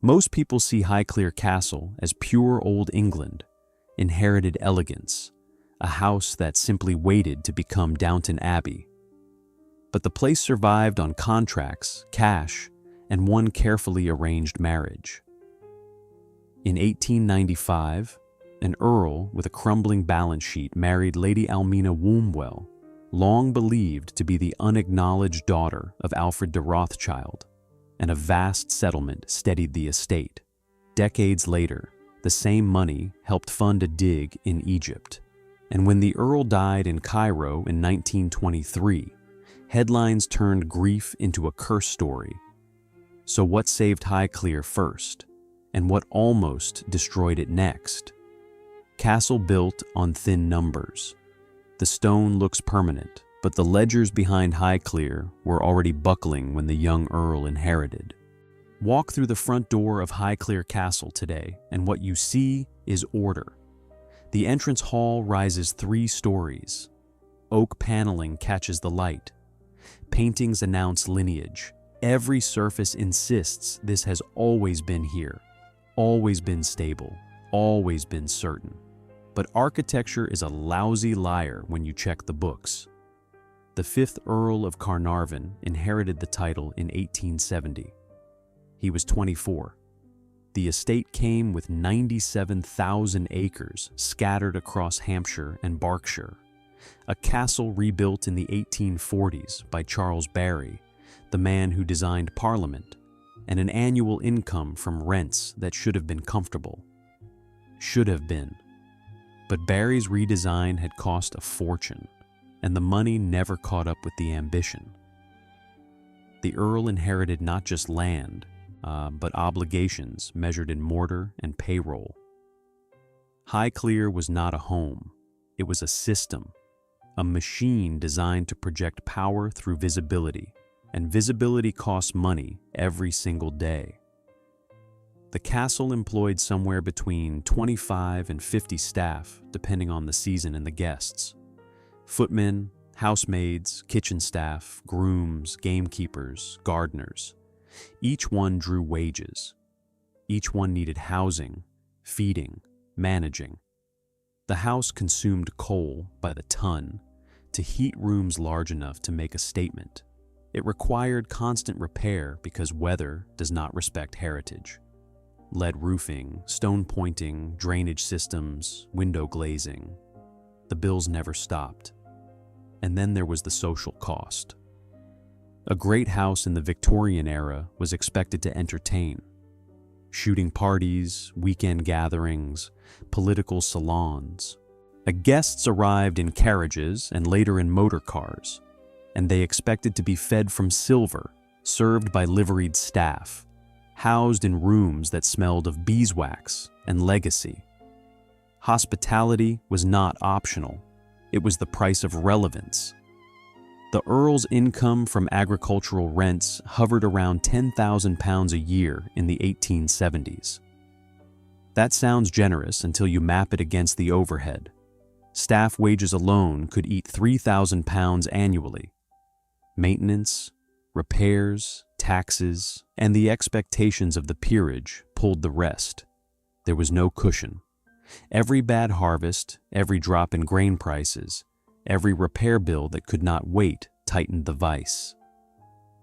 Most people see Highclere Castle as pure old England, inherited elegance, a house that simply waited to become Downton Abbey. But the place survived on contracts, cash, and one carefully arranged marriage. In 1895, an earl with a crumbling balance sheet married Lady Almina Wombwell, long believed to be the unacknowledged daughter of Alfred de Rothschild, and a vast settlement steadied the estate. Decades later, the same money helped fund a dig in Egypt. And when the earl died in Cairo in 1923, headlines turned grief into a curse story. So what saved Highclere first, and what almost destroyed it next? Castle built on thin numbers. The stone looks permanent, but the ledgers behind Highclere were already buckling when the young earl inherited. Walk through the front door of Highclere Castle today, and what you see is order. The entrance hall rises 3 stories. Oak paneling catches the light. Paintings announce lineage. Every surface insists this has always been here, always been stable, always been certain. But architecture is a lousy liar when you check the books. The 5th Earl of Carnarvon inherited the title in 1870. He was 24. The estate came with 97,000 acres scattered across Hampshire and Berkshire, a castle rebuilt in the 1840s by Charles Barry, the man who designed Parliament, and an annual income from rents that should have been comfortable. Should have been. But Barry's redesign had cost a fortune, and the money never caught up with the ambition. The Earl inherited not just land, but obligations measured in mortar and payroll. Highclere was not a home, it was a system, a machine designed to project power through visibility, and visibility costs money every single day. The castle employed somewhere between 25 and 50 staff, depending on the season and the guests. Footmen, housemaids, kitchen staff, grooms, gamekeepers, gardeners. Each one drew wages. Each one needed housing, feeding, managing. The house consumed coal by the ton to heat rooms large enough to make a statement. It required constant repair because weather does not respect heritage. Lead roofing, stone pointing, drainage systems, window glazing. The bills never stopped. And then there was the social cost. A great house in the Victorian era was expected to entertain. Shooting parties, weekend gatherings, political salons. Guests arrived in carriages and later in motor cars, and they expected to be fed from silver, served by liveried staff, housed in rooms that smelled of beeswax and legacy. Hospitality was not optional. It was the price of relevance. The Earl's income from agricultural rents hovered around £10,000 a year in the 1870s. That sounds generous until you map it against the overhead. Staff wages alone could eat £3,000 annually. Maintenance, repairs, taxes, and the expectations of the peerage pulled the rest. There was no cushion. Every bad harvest, every drop in grain prices, every repair bill that could not wait tightened the vice.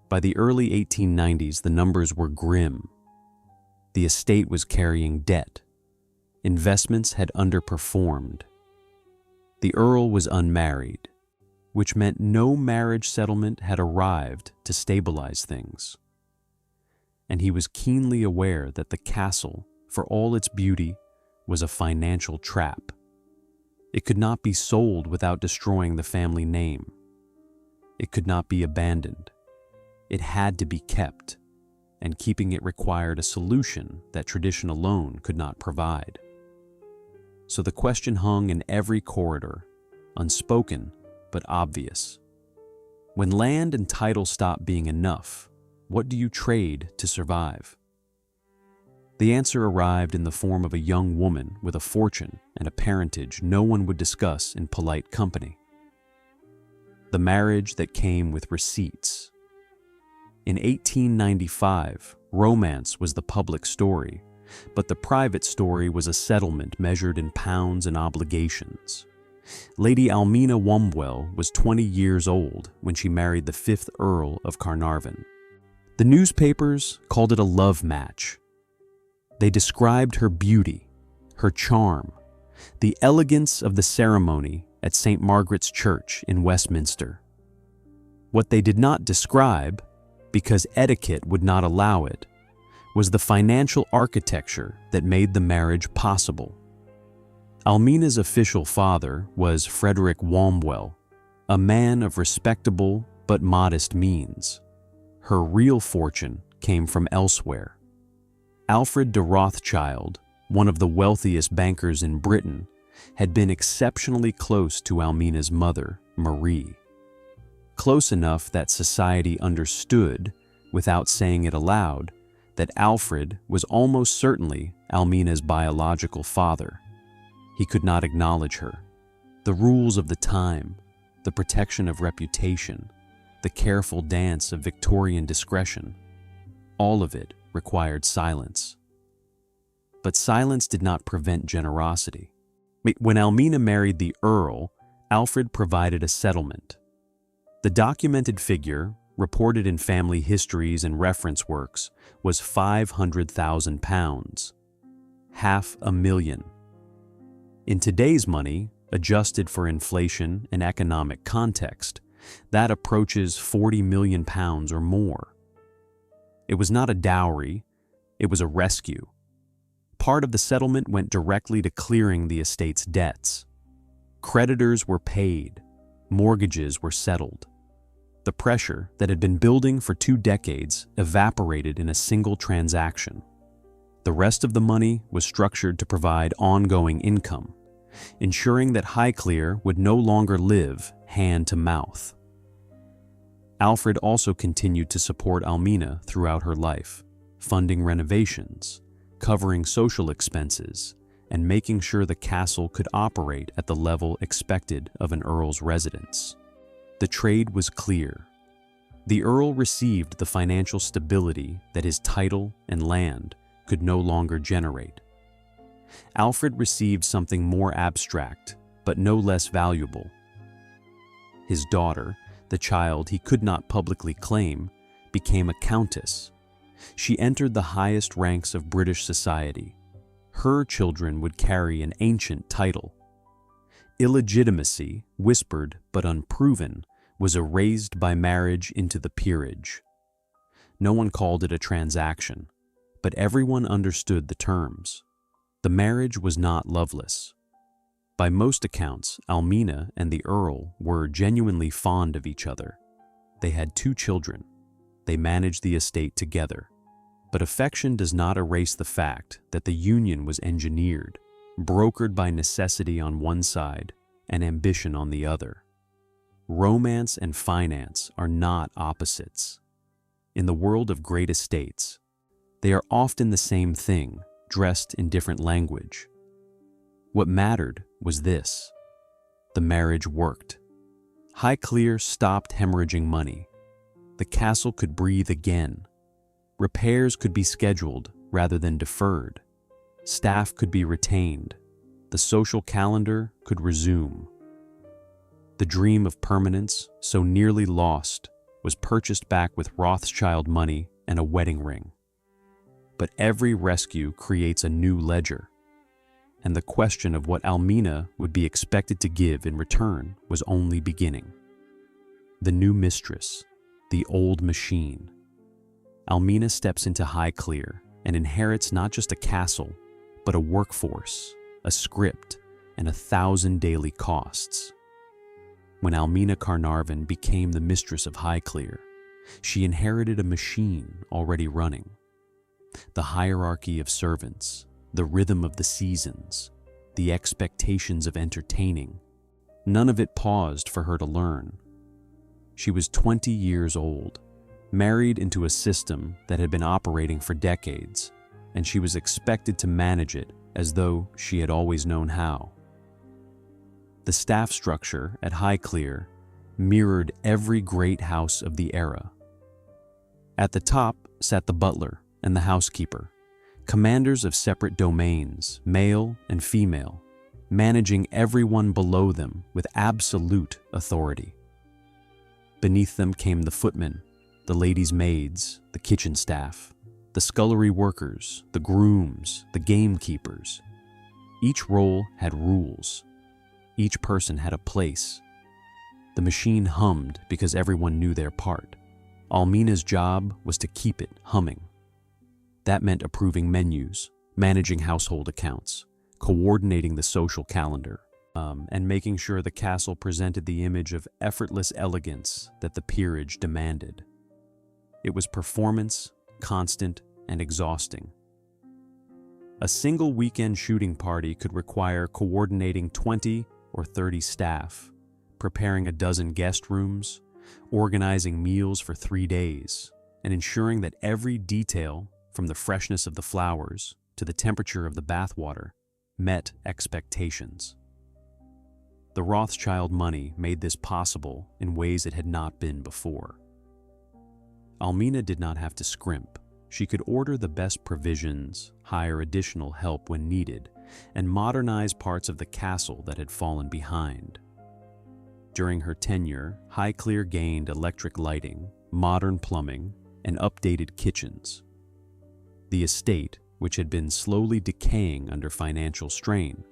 By the early 1890s, the numbers were grim. The estate was carrying debt. Investments had underperformed. The Earl was unmarried, which meant no marriage settlement had arrived to stabilize things. And he was keenly aware that the castle, for all its beauty, was a financial trap. It could not be sold without destroying the family name. It could not be abandoned. It had to be kept, and keeping it required a solution that tradition alone could not provide. So the question hung in every corridor, unspoken but obvious. When land and title stop being enough, what do you trade to survive? The answer arrived in the form of a young woman with a fortune and a parentage no one would discuss in polite company. The marriage that came with receipts. In 1895, Romance was the public story, but the private story was a settlement measured in pounds and obligations. Lady Almina Wombwell was 20 years old when she married the 5th Earl of Carnarvon. The newspapers called it a love match. They described her beauty, her charm, the elegance of the ceremony at St. Margaret's Church in Westminster. What they did not describe, because etiquette would not allow it, was the financial architecture that made the marriage possible. Almina's official father was Frederick Wombwell, a man of respectable but modest means. Her real fortune came from elsewhere. Alfred de Rothschild, one of the wealthiest bankers in Britain, had been exceptionally close to Almina's mother, Marie. Close enough that society understood, without saying it aloud, that Alfred was almost certainly Almina's biological father. He could not acknowledge her. The rules of the time, the protection of reputation, the careful dance of Victorian discretion, all of it required silence. But silence did not prevent generosity. When Almina married the Earl, Alfred provided a settlement. The documented figure, reported in family histories and reference works, was £500,000, £500,000. In today's money, adjusted for inflation and economic context, that approaches £40 million or more. It was not a dowry, it was a rescue. Part of the settlement went directly to clearing the estate's debts. Creditors were paid, mortgages were settled. The pressure that had been building for 2 decades evaporated in a single transaction. The rest of the money was structured to provide ongoing income, ensuring that Highclere would no longer live hand to mouth. Alfred also continued to support Almina throughout her life, funding renovations, covering social expenses, and making sure the castle could operate at the level expected of an earl's residence. The trade was clear. The earl received the financial stability that his title and land could no longer generate. Alfred received something more abstract, but no less valuable. His daughter, the child he could not publicly claim, became a countess. She entered the highest ranks of British society. Her children would carry an ancient title. Illegitimacy, whispered but unproven, was erased by marriage into the peerage. No one called it a transaction, but everyone understood the terms. The marriage was not loveless. By most accounts, Almina and the Earl were genuinely fond of each other. They had 2 children. They managed the estate together. But affection does not erase the fact that the union was engineered, brokered by necessity on one side and ambition on the other. Romance and finance are not opposites. In the world of great estates, they are often the same thing, dressed in different language. What mattered was this: the marriage worked. Highclere stopped hemorrhaging money. The castle could breathe again. Repairs could be scheduled rather than deferred. Staff could be retained. The social calendar could resume. The dream of permanence, so nearly lost, was purchased back with Rothschild money and a wedding ring. But every rescue creates a new ledger, and the question of what Almina would be expected to give in return was only beginning. The new mistress, the old machine. Almina steps into Highclere and inherits not just a castle, but a workforce, a script, and 1,000 daily costs. When Almina Carnarvon became the mistress of Highclere, she inherited a machine already running. The hierarchy of servants, the rhythm of the seasons, the expectations of entertaining, none of it paused for her to learn. She was 20 years old, married into a system that had been operating for decades, and she was expected to manage it as though she had always known how. The staff structure at Highclere mirrored every great house of the era. At the top sat the butler, and the housekeeper, commanders of separate domains, male and female, managing everyone below them with absolute authority. Beneath them came the footmen, the ladies' maids, the kitchen staff, the scullery workers, the grooms, the gamekeepers. Each role had rules. Each person had a place. The machine hummed because everyone knew their part. Almina's job was to keep it humming. That meant approving menus, managing household accounts, coordinating the social calendar, and making sure the castle presented the image of effortless elegance that the peerage demanded. It was performance, constant, and exhausting. A single weekend shooting party could require coordinating 20 or 30 staff, preparing a dozen guest rooms, organizing meals for 3 days, and ensuring that every detail, from the freshness of the flowers to the temperature of the bathwater, met expectations. The Rothschild money made this possible in ways it had not been before. Almina did not have to scrimp. She could order the best provisions, hire additional help when needed, and modernize parts of the castle that had fallen behind. During her tenure, Highclere gained electric lighting, modern plumbing, and updated kitchens. The estate, which had been slowly decaying under financial strain,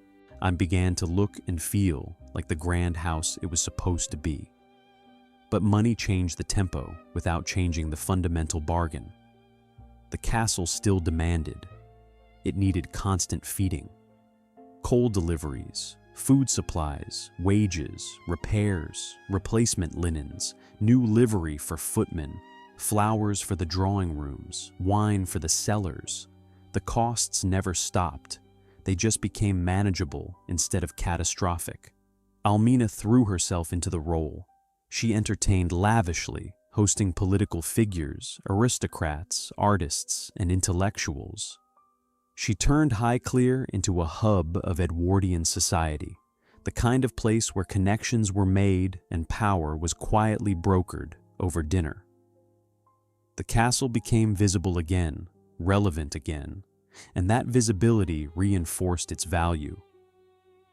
began to look and feel like the grand house it was supposed to be. But money changed the tempo without changing the fundamental bargain. The castle still demanded. It needed constant feeding. Coal deliveries, food supplies, wages, repairs, replacement linens, new livery for footmen, flowers for the drawing rooms, wine for the cellars. The costs never stopped. They just became manageable instead of catastrophic. Almina threw herself into the role. She entertained lavishly, hosting political figures, aristocrats, artists, and intellectuals. She turned Highclere into a hub of Edwardian society, the kind of place where connections were made and power was quietly brokered over dinner. The castle became visible again, relevant again, and that visibility reinforced its value.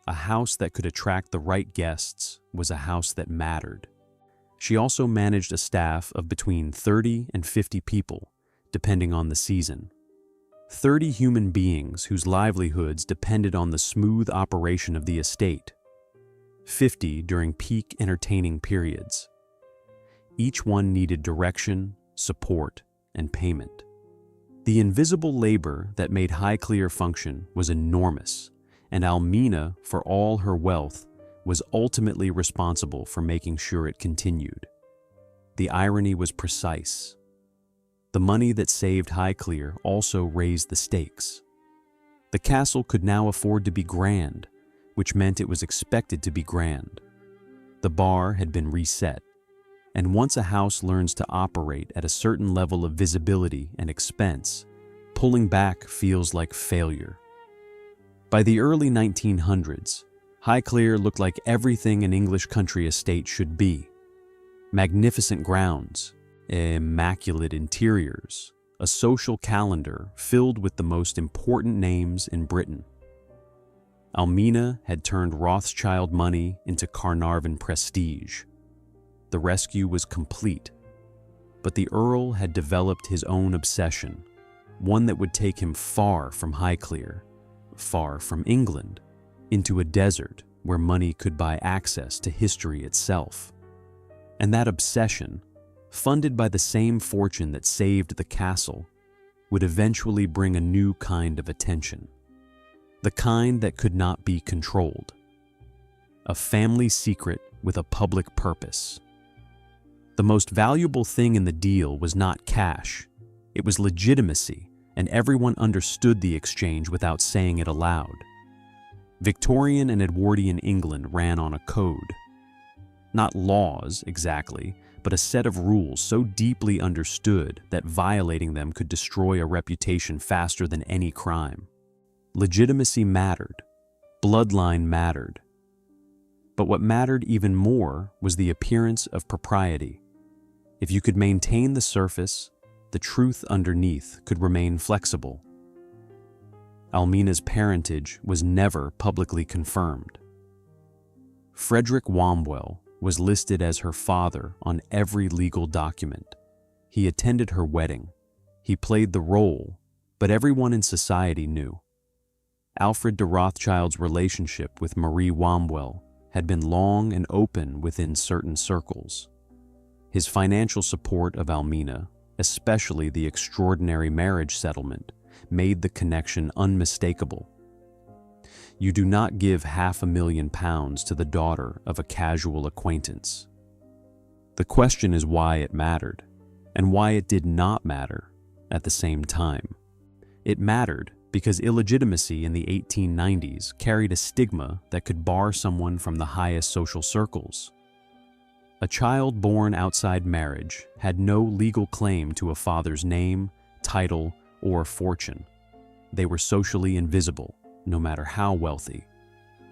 A house that could attract the right guests was a house that mattered. She also managed a staff of between 30 and 50 people, depending on the season. 30 human beings whose livelihoods depended on the smooth operation of the estate. 50 during peak entertaining periods. Each one needed direction, support, and payment. The invisible labor that made Highclere function was enormous, and Almina, for all her wealth, was ultimately responsible for making sure it continued. The irony was precise. The money that saved Highclere also raised the stakes. The castle could now afford to be grand, which meant it was expected to be grand. The bar had been reset, and once a house learns to operate at a certain level of visibility and expense, pulling back feels like failure. By the early 1900s, Highclere looked like everything an English country estate should be. Magnificent grounds, immaculate interiors, a social calendar filled with the most important names in Britain. Almina had turned Rothschild money into Carnarvon prestige. The rescue was complete, but the Earl had developed his own obsession, one that would take him far from Highclere, far from England, into a desert where money could buy access to history itself. And that obsession, funded by the same fortune that saved the castle, would eventually bring a new kind of attention. The kind that could not be controlled. A family secret with a public purpose. The most valuable thing in the deal was not cash. It was legitimacy, and everyone understood the exchange without saying it aloud. Victorian and Edwardian England ran on a code. Not laws, exactly, but a set of rules so deeply understood that violating them could destroy a reputation faster than any crime. Legitimacy mattered. Bloodline mattered. But what mattered even more was the appearance of propriety. If you could maintain the surface, the truth underneath could remain flexible. Almina's parentage was never publicly confirmed. Frederick Wombwell was listed as her father on every legal document. He attended her wedding. He played the role, but everyone in society knew. Alfred de Rothschild's relationship with Marie Wombwell had been long and open within certain circles. His financial support of Almina, especially the extraordinary marriage settlement, made the connection unmistakable. You do not give £500,000 to the daughter of a casual acquaintance. The question is why it mattered, and why it did not matter at the same time. It mattered because illegitimacy in the 1890s carried a stigma that could bar someone from the highest social circles. A child born outside marriage had no legal claim to a father's name, title, or fortune. They were socially invisible, no matter how wealthy.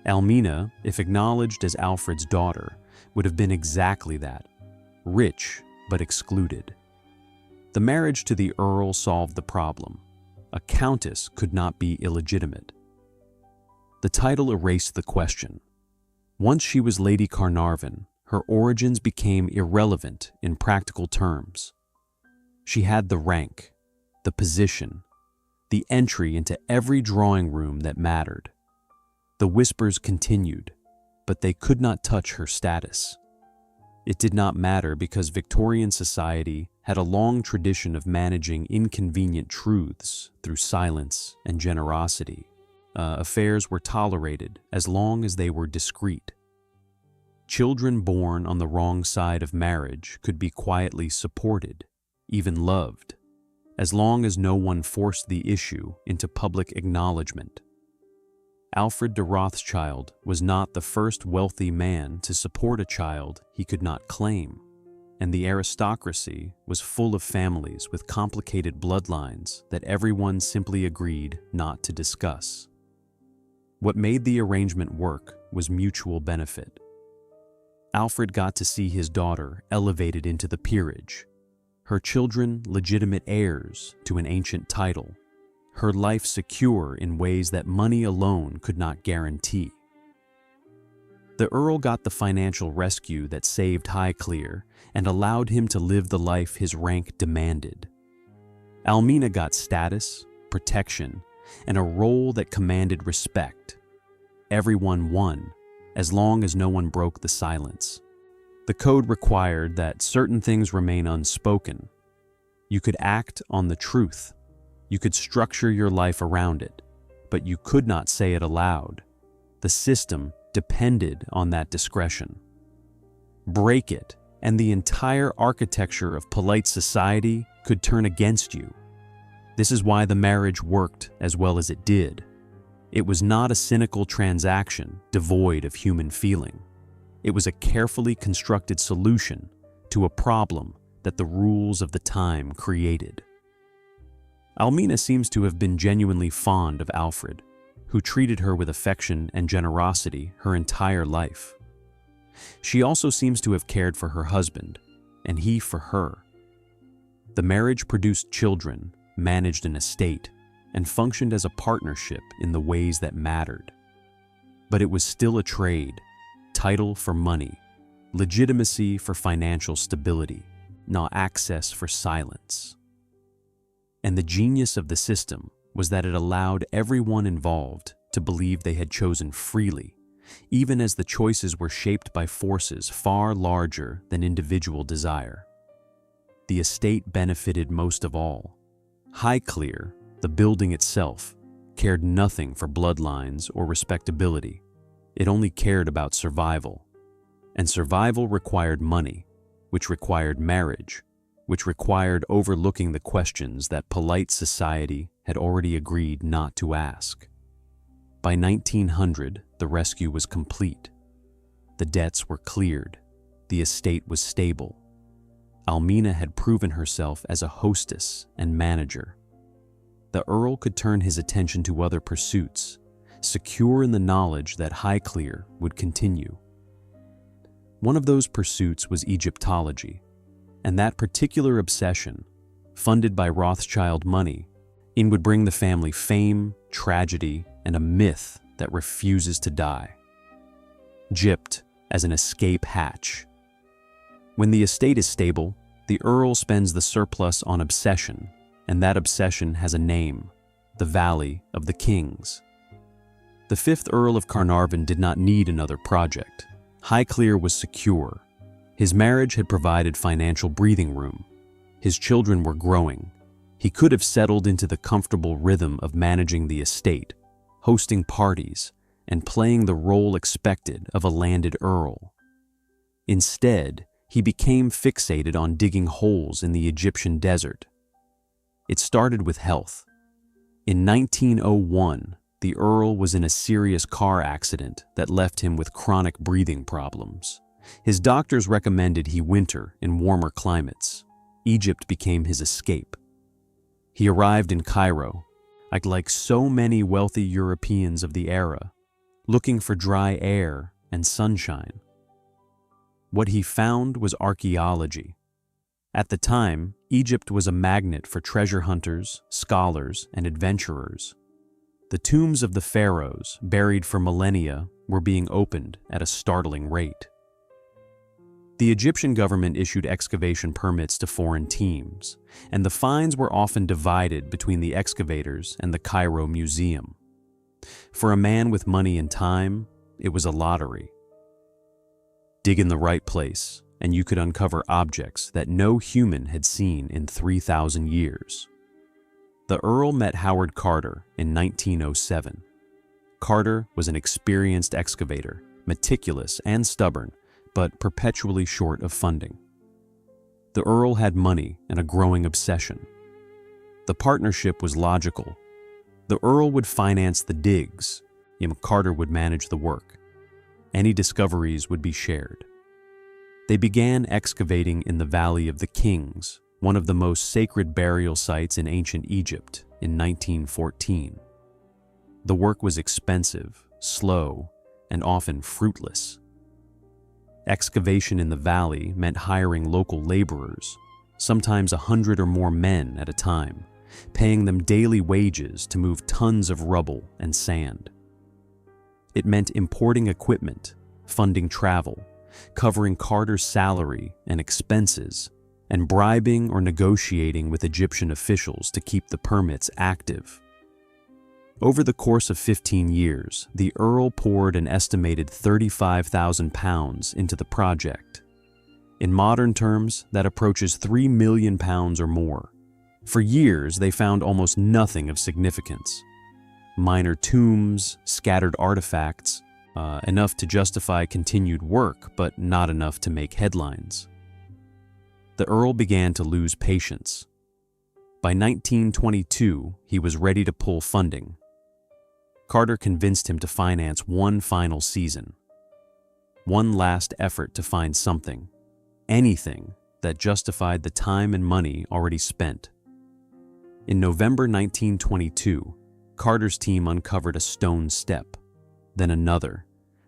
Almina, if acknowledged as Alfred's daughter, would have been exactly that, rich but excluded. The marriage to the Earl solved the problem. A countess could not be illegitimate. The title erased the question. Once she was Lady Carnarvon, her origins became irrelevant in practical terms. She had the rank, the position, the entry into every drawing room that mattered. The whispers continued, but they could not touch her status. It did not matter because Victorian society had a long tradition of managing inconvenient truths through silence and generosity. Affairs were tolerated as long as they were discreet. Children born on the wrong side of marriage could be quietly supported, even loved, as long as no one forced the issue into public acknowledgement. Alfred de Rothschild was not the first wealthy man to support a child he could not claim, and the aristocracy was full of families with complicated bloodlines that everyone simply agreed not to discuss. What made the arrangement work was mutual benefit. Alfred got to see his daughter elevated into the peerage, her children legitimate heirs to an ancient title, her life secure in ways that money alone could not guarantee. The Earl got the financial rescue that saved Highclere and allowed him to live the life his rank demanded. Almina got status, protection, and a role that commanded respect. Everyone won, as long as no one broke the silence. The code required that certain things remain unspoken. You could act on the truth. You could structure your life around it, but you could not say it aloud. The system depended on that discretion. Break it, and the entire architecture of polite society could turn against you. This is why the marriage worked as well as it did. It was not a cynical transaction devoid of human feeling. It was a carefully constructed solution to a problem that the rules of the time created. Almina seems to have been genuinely fond of Alfred, who treated her with affection and generosity her entire life. She also seems to have cared for her husband, and he for her. The marriage produced children, managed an estate, and functioned as a partnership in the ways that mattered. But it was still a trade, title for money, legitimacy for financial stability, not access for silence. And the genius of the system was that it allowed everyone involved to believe they had chosen freely, even as the choices were shaped by forces far larger than individual desire. The estate benefited most of all. Highclere, the building itself, cared nothing for bloodlines or respectability. It only cared about survival. And survival required money, which required marriage, which required overlooking the questions that polite society had already agreed not to ask. By 1900, the rescue was complete. The debts were cleared. The estate was stable. Almina had proven herself as a hostess and manager. The Earl could turn his attention to other pursuits, secure in the knowledge that Highclere would continue. One of those pursuits was Egyptology, and that particular obsession, funded by Rothschild money, in would bring the family fame, tragedy, and a myth that refuses to die. Gypped as an escape hatch. When the estate is stable, the Earl spends the surplus on obsession, and that obsession has a name: the Valley of the Kings. The 5th Earl of Carnarvon did not need another project. Highclere was secure. His marriage had provided financial breathing room. His children were growing. He could have settled into the comfortable rhythm of managing the estate, hosting parties, and playing the role expected of a landed earl. Instead, he became fixated on digging holes in the Egyptian desert. It started with health. In 1901, the Earl was in a serious car accident that left him with chronic breathing problems. His doctors recommended he winter in warmer climates. Egypt became his escape. He arrived in Cairo, like so many wealthy Europeans of the era, looking for dry air and sunshine. What he found was archaeology. At the time, Egypt was a magnet for treasure hunters, scholars, and adventurers. The tombs of the pharaohs, buried for millennia, were being opened at a startling rate. The Egyptian government issued excavation permits to foreign teams, and the finds were often divided between the excavators and the Cairo Museum. For a man with money and time, it was a lottery. Dig in the right place, and you could uncover objects that no human had seen in 3,000 years. The Earl met Howard Carter in 1907. Carter was an experienced excavator, meticulous and stubborn, but perpetually short of funding. The Earl had money and a growing obsession. The partnership was logical. The Earl would finance the digs, Carter would manage the work. Any discoveries would be shared. They began excavating in the Valley of the Kings, one of the most sacred burial sites in ancient Egypt, in 1914. The work was expensive, slow, and often fruitless. Excavation in the valley meant hiring local laborers, sometimes 100 or more men at a time, paying them daily wages to move tons of rubble and sand. It meant importing equipment, funding travel, covering Carter's salary and expenses, and bribing or negotiating with Egyptian officials to keep the permits active. Over the course of 15 years, the Earl poured an estimated £35,000 into the project. In modern terms, that approaches £3 million or more. For years, they found almost nothing of significance. Minor tombs, scattered artifacts, enough to justify continued work, but not enough to make headlines. The Earl began to lose patience. By 1922, he was ready to pull funding. Carter convinced him to finance one final season. One last effort to find something, anything, that justified the time and money already spent. In November 1922, Carter's team uncovered a stone step, then another,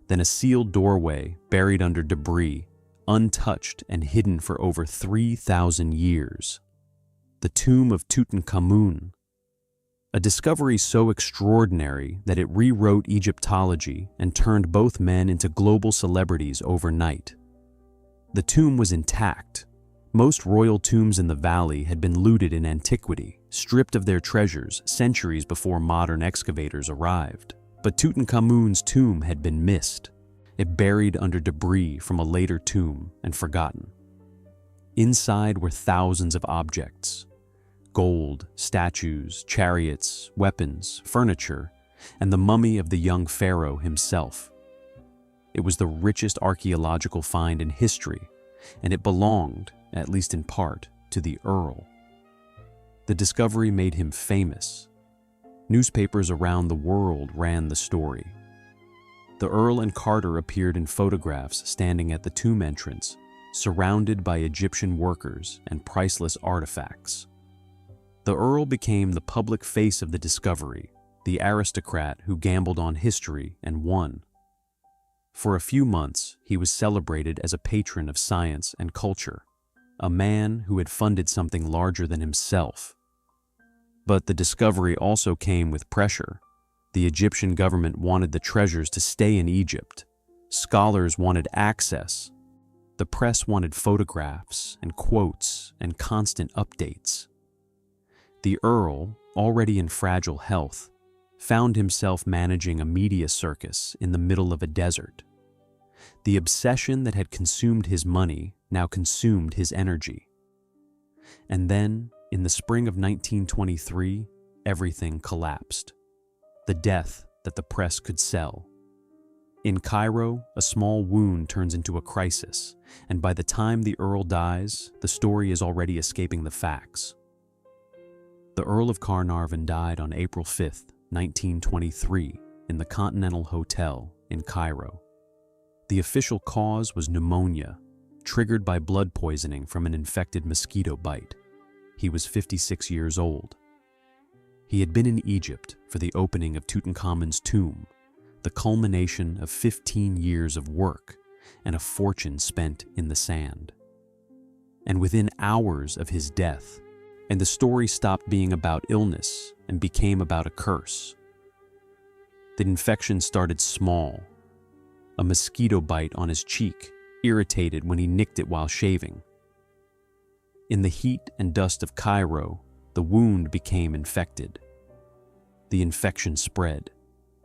then a sealed doorway buried under debris, untouched and hidden for over 3,000 years. The tomb of Tutankhamun. A discovery so extraordinary that it rewrote Egyptology and turned both men into global celebrities overnight. The tomb was intact. Most royal tombs in the valley had been looted in antiquity, stripped of their treasures centuries before modern excavators arrived. But Tutankhamun's tomb had been missed. It buried under debris from a later tomb and forgotten. Inside were thousands of objects: gold, statues, chariots, weapons, furniture, and the mummy of the young pharaoh himself. It was the richest archaeological find in history, and it belonged, at least in part, to the Earl. The discovery made him famous. Newspapers around the world ran the story. The Earl and Carter appeared in photographs standing at the tomb entrance, surrounded by Egyptian workers and priceless artifacts. The Earl became the public face of the discovery, the aristocrat who gambled on history and won. For a few months, he was celebrated as a patron of science and culture. a man who had funded something larger than himself. But the discovery also came with pressure. The Egyptian government wanted the treasures to stay in Egypt. Scholars wanted access. The press wanted photographs and quotes and constant updates. The Earl, already in fragile health, found himself managing a media circus in the middle of a desert. The obsession that had consumed his money now consumed his energy. And then, in the spring of 1923, everything collapsed. The death that the press could sell. In Cairo, a small wound turns into a crisis, and by the time the Earl dies, the story is already escaping the facts. The Earl of Carnarvon died on April 5, 1923, in the Continental Hotel in Cairo. The official cause was pneumonia, triggered by blood poisoning from an infected mosquito bite. He was 56 years old. He had been in Egypt for the opening of Tutankhamun's tomb, the culmination of 15 years of work and a fortune spent in the sand. And within hours of his death, and the story stopped being about illness and became about a curse. The infection started small. A mosquito bite on his cheek, irritated when he nicked it while shaving. In the heat and dust of Cairo, the wound became infected. The infection spread.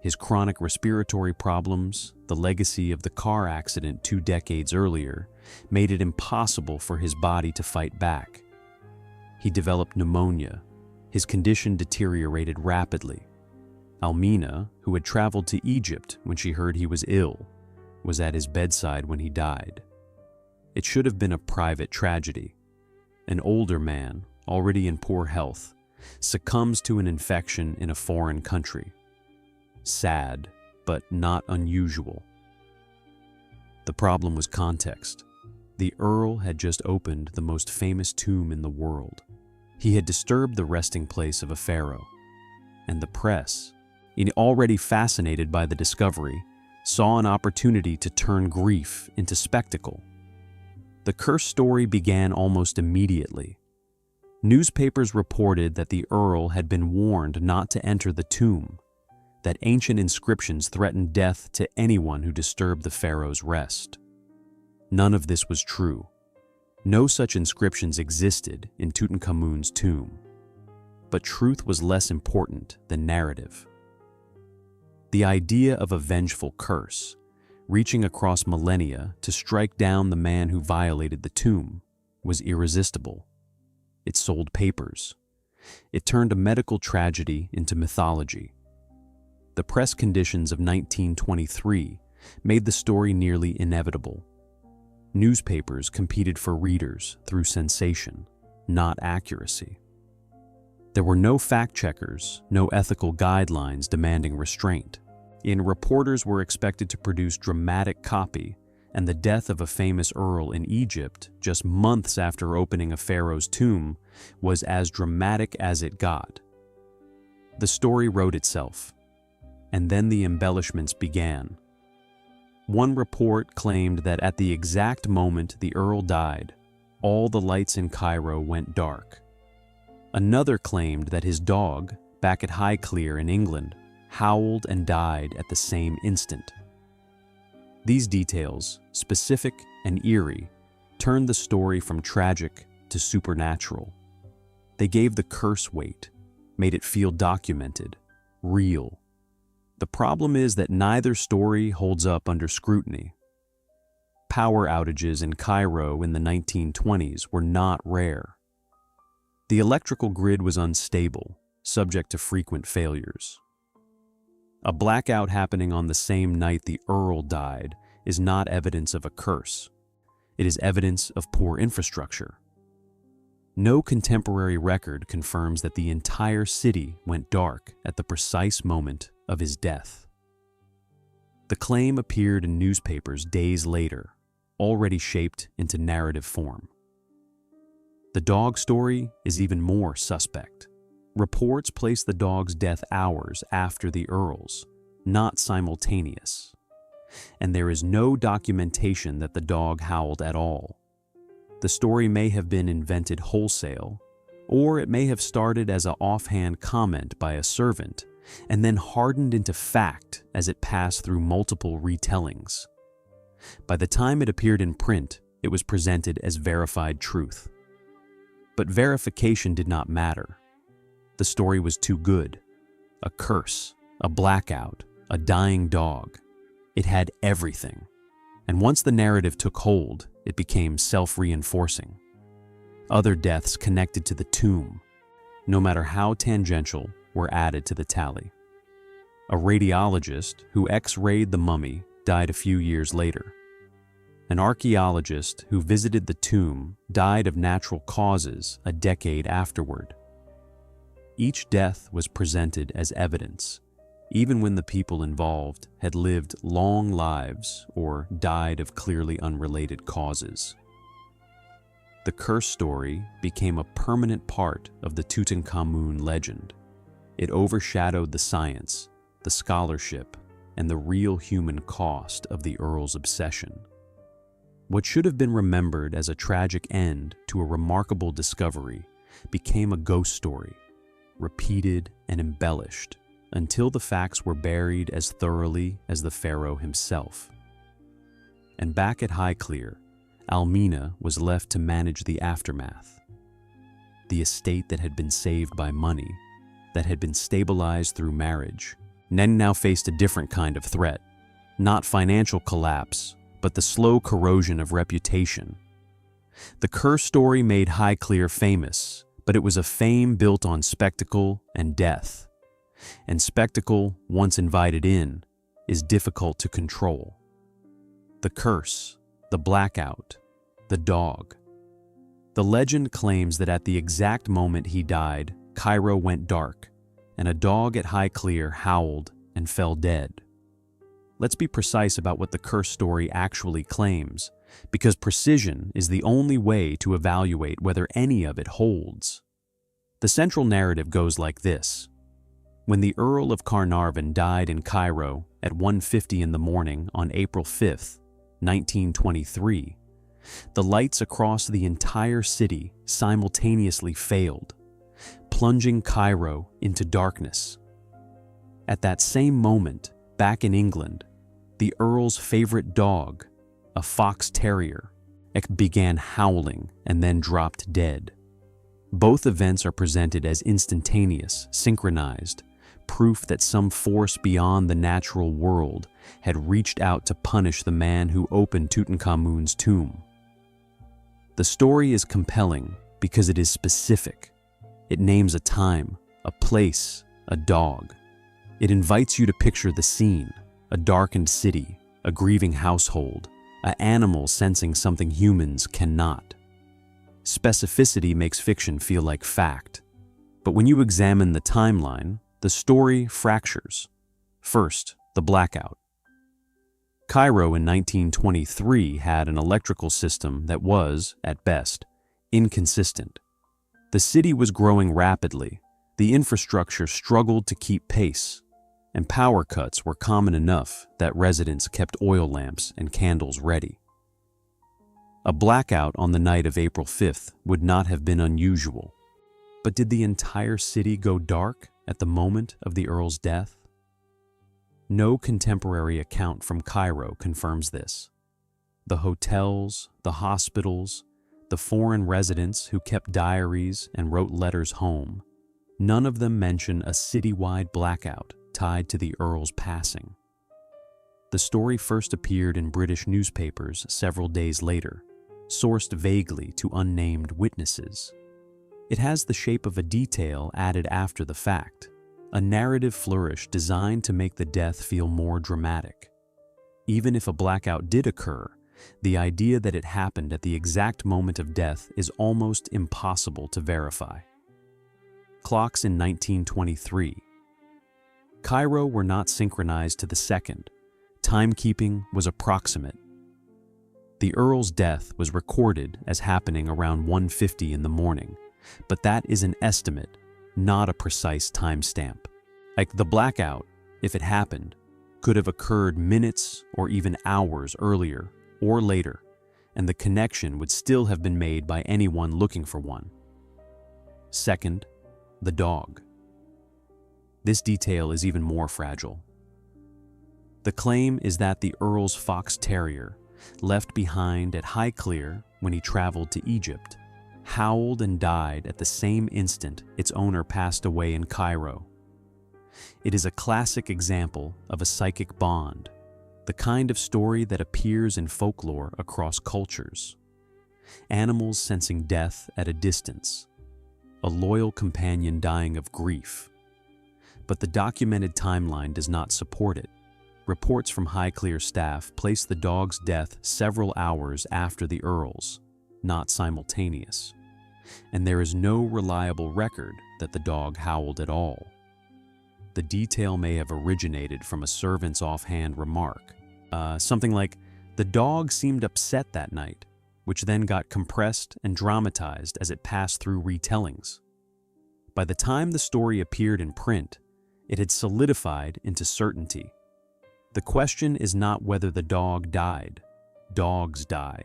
His chronic respiratory problems, the legacy of the car accident 2 decades earlier, made it impossible for his body to fight back. He developed pneumonia. His condition deteriorated rapidly. Almina, who had traveled to Egypt when she heard he was ill, was at his bedside when he died. It should have been a private tragedy. An older man, already in poor health, succumbs to an infection in a foreign country. Sad, but not unusual. The problem was context. The Earl had just opened the most famous tomb in the world. He had disturbed the resting place of a pharaoh. And the press, already fascinated by the discovery, saw an opportunity to turn grief into spectacle. The curse story began almost immediately. Newspapers reported that the Earl had been warned not to enter the tomb, that ancient inscriptions threatened death to anyone who disturbed the pharaoh's rest. None of this was true. No such inscriptions existed in Tutankhamun's tomb. But truth was less important than narrative. The idea of a vengeful curse, reaching across millennia to strike down the man who violated the tomb, was irresistible. It sold papers. It turned a medical tragedy into mythology. The press conditions of 1923 made the story nearly inevitable. Newspapers competed for readers through sensation, not accuracy. There were no fact-checkers, no ethical guidelines demanding restraint. Reporters were expected to produce dramatic copy, and the death of a famous earl in Egypt, just months after opening a pharaoh's tomb, was as dramatic as it got. The story wrote itself, and then the embellishments began. One report claimed that at the exact moment the Earl died, all the lights in Cairo went dark. Another claimed that his dog, back at Highclere in England, howled and died at the same instant. These details, specific and eerie, turned the story from tragic to supernatural. They gave the curse weight, made it feel documented, real. The problem is that neither story holds up under scrutiny. Power outages in Cairo in the 1920s were not rare. The electrical grid was unstable, subject to frequent failures. A blackout happening on the same night the Earl died is not evidence of a curse. It is evidence of poor infrastructure. No contemporary record confirms that the entire city went dark at the precise moment of his death. The claim appeared in newspapers days later, already shaped into narrative form. The dog story is even more suspect. Reports place the dog's death hours after the Earl's, not simultaneous. And there is no documentation that the dog howled at all. The story may have been invented wholesale, or it may have started as an offhand comment by a servant and then hardened into fact as it passed through multiple retellings. By the time it appeared in print, it was presented as verified truth. But verification did not matter. The story was too good. A curse, a blackout, a dying dog. It had everything. And once the narrative took hold, it became self-reinforcing. Other deaths connected to the tomb, no matter how tangential, were added to the tally. A radiologist who X-rayed the mummy died a few years later. An archaeologist who visited the tomb died of natural causes a decade afterward. Each death was presented as evidence, even when the people involved had lived long lives or died of clearly unrelated causes. The curse story became a permanent part of the Tutankhamun legend. It overshadowed the science, the scholarship, and the real human cost of the Earl's obsession. What should have been remembered as a tragic end to a remarkable discovery became a ghost story, repeated and embellished until the facts were buried as thoroughly as the pharaoh himself. And back at Highclere, Almina was left to manage the aftermath. The estate that had been saved by money, that had been stabilized through marriage, now faced a different kind of threat. Not financial collapse, but the slow corrosion of reputation. The curse story made Highclere famous, but it was a fame built on spectacle and death. And spectacle, once invited in, is difficult to control. The curse, the blackout, the dog. The legend claims that at the exact moment he died, Cairo went dark, and a dog at Highclere howled and fell dead. Let's be precise about what the curse story actually claims, because precision is the only way to evaluate whether any of it holds. The central narrative goes like this. When the Earl of Carnarvon died in Cairo at 1:50 in the morning on April 5, 1923, the lights across the entire city simultaneously failed, plunging Cairo into darkness. At that same moment, back in England, the Earl's favorite dog, a fox terrier, began howling and then dropped dead. Both events are presented as instantaneous, synchronized, proof that some force beyond the natural world had reached out to punish the man who opened Tutankhamun's tomb. The story is compelling because it is specific. It names a time, a place, a dog. It invites you to picture the scene, a darkened city, a grieving household, an animal sensing something humans cannot. Specificity makes fiction feel like fact. But when you examine the timeline, the story fractures. First, the blackout. Cairo in 1923 had an electrical system that was, at best, inconsistent. The city was growing rapidly, the infrastructure struggled to keep pace, and power cuts were common enough that residents kept oil lamps and candles ready. A blackout on the night of April 5th would not have been unusual. But did the entire city go dark at the moment of the Earl's death? No contemporary account from Cairo confirms this. The hotels, the hospitals, the foreign residents who kept diaries and wrote letters home, none of them mention a citywide blackout tied to the Earl's passing. The story first appeared in British newspapers several days later, sourced vaguely to unnamed witnesses. It has the shape of a detail added after the fact, a narrative flourish designed to make the death feel more dramatic. Even if a blackout did occur, the idea that it happened at the exact moment of death is almost impossible to verify. Clocks in 1923. Cairo were not synchronized to the second. Timekeeping was approximate. The Earl's death was recorded as happening around 1:50 in the morning, but that is an estimate, not a precise timestamp. Like the blackout, if it happened, could have occurred minutes or even hours earlier or later, and the connection would still have been made by anyone looking for one. Second, the dog. This detail is even more fragile. The claim is that the Earl's fox terrier, left behind at Highclere when he traveled to Egypt, howled and died at the same instant its owner passed away in Cairo. It is a classic example of a psychic bond, the kind of story that appears in folklore across cultures. Animals sensing death at a distance, a loyal companion dying of grief. But the documented timeline does not support it. Reports from Highclere staff place the dog's death several hours after the Earl's, not simultaneous. And there is no reliable record that the dog howled at all. The detail may have originated from a servant's offhand remark. Something like, "The dog seemed upset that night," which then got compressed and dramatized as it passed through retellings. By the time the story appeared in print, it had solidified into certainty. The question is not whether the dog died. Dogs die.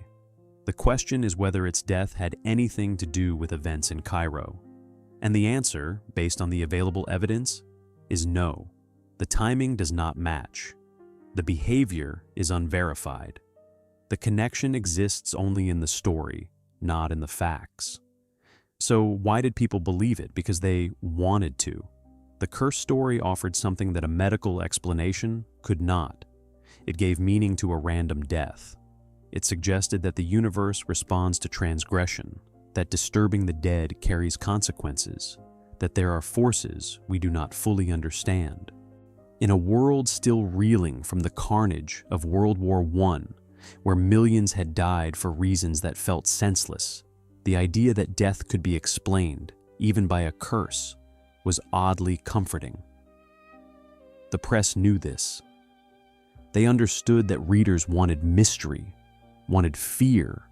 The question is whether its death had anything to do with events in Cairo. And the answer, based on the available evidence, is no. The timing does not match. The behavior is unverified. The connection exists only in the story, not in the facts. So why did people believe it? Because they wanted to. The curse story offered something that a medical explanation could not. It gave meaning to a random death. It suggested that the universe responds to transgression, that disturbing the dead carries consequences, that there are forces we do not fully understand. In a world still reeling from the carnage of World War I, where millions had died for reasons that felt senseless, the idea that death could be explained, even by a curse, was oddly comforting. The press knew this. They understood that readers wanted mystery, wanted fear,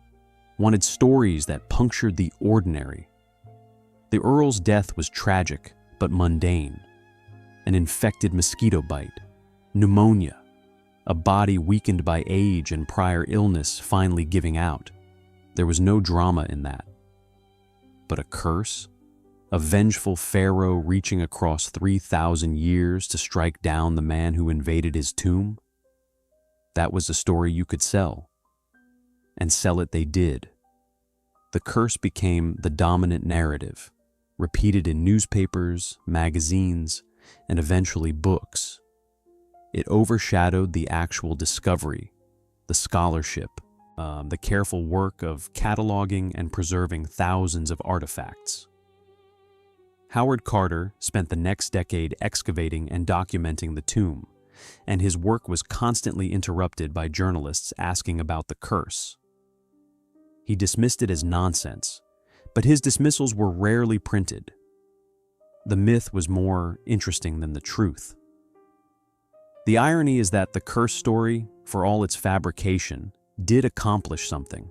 wanted stories that punctured the ordinary. The Earl's death was tragic but mundane. An infected mosquito bite, pneumonia, a body weakened by age and prior illness finally giving out. There was no drama in that. But a curse? A vengeful pharaoh reaching across 3,000 years to strike down the man who invaded his tomb? That was a story you could sell. And sell it they did. The curse became the dominant narrative, repeated in newspapers, magazines, and eventually books. It overshadowed the actual discovery, the scholarship, the careful work of cataloging and preserving thousands of artifacts. Howard Carter spent the next decade excavating and documenting the tomb, and his work was constantly interrupted by journalists asking about the curse. He dismissed it as nonsense, but his dismissals were rarely printed. The myth was more interesting than the truth. The irony is that the curse story, for all its fabrication, did accomplish something.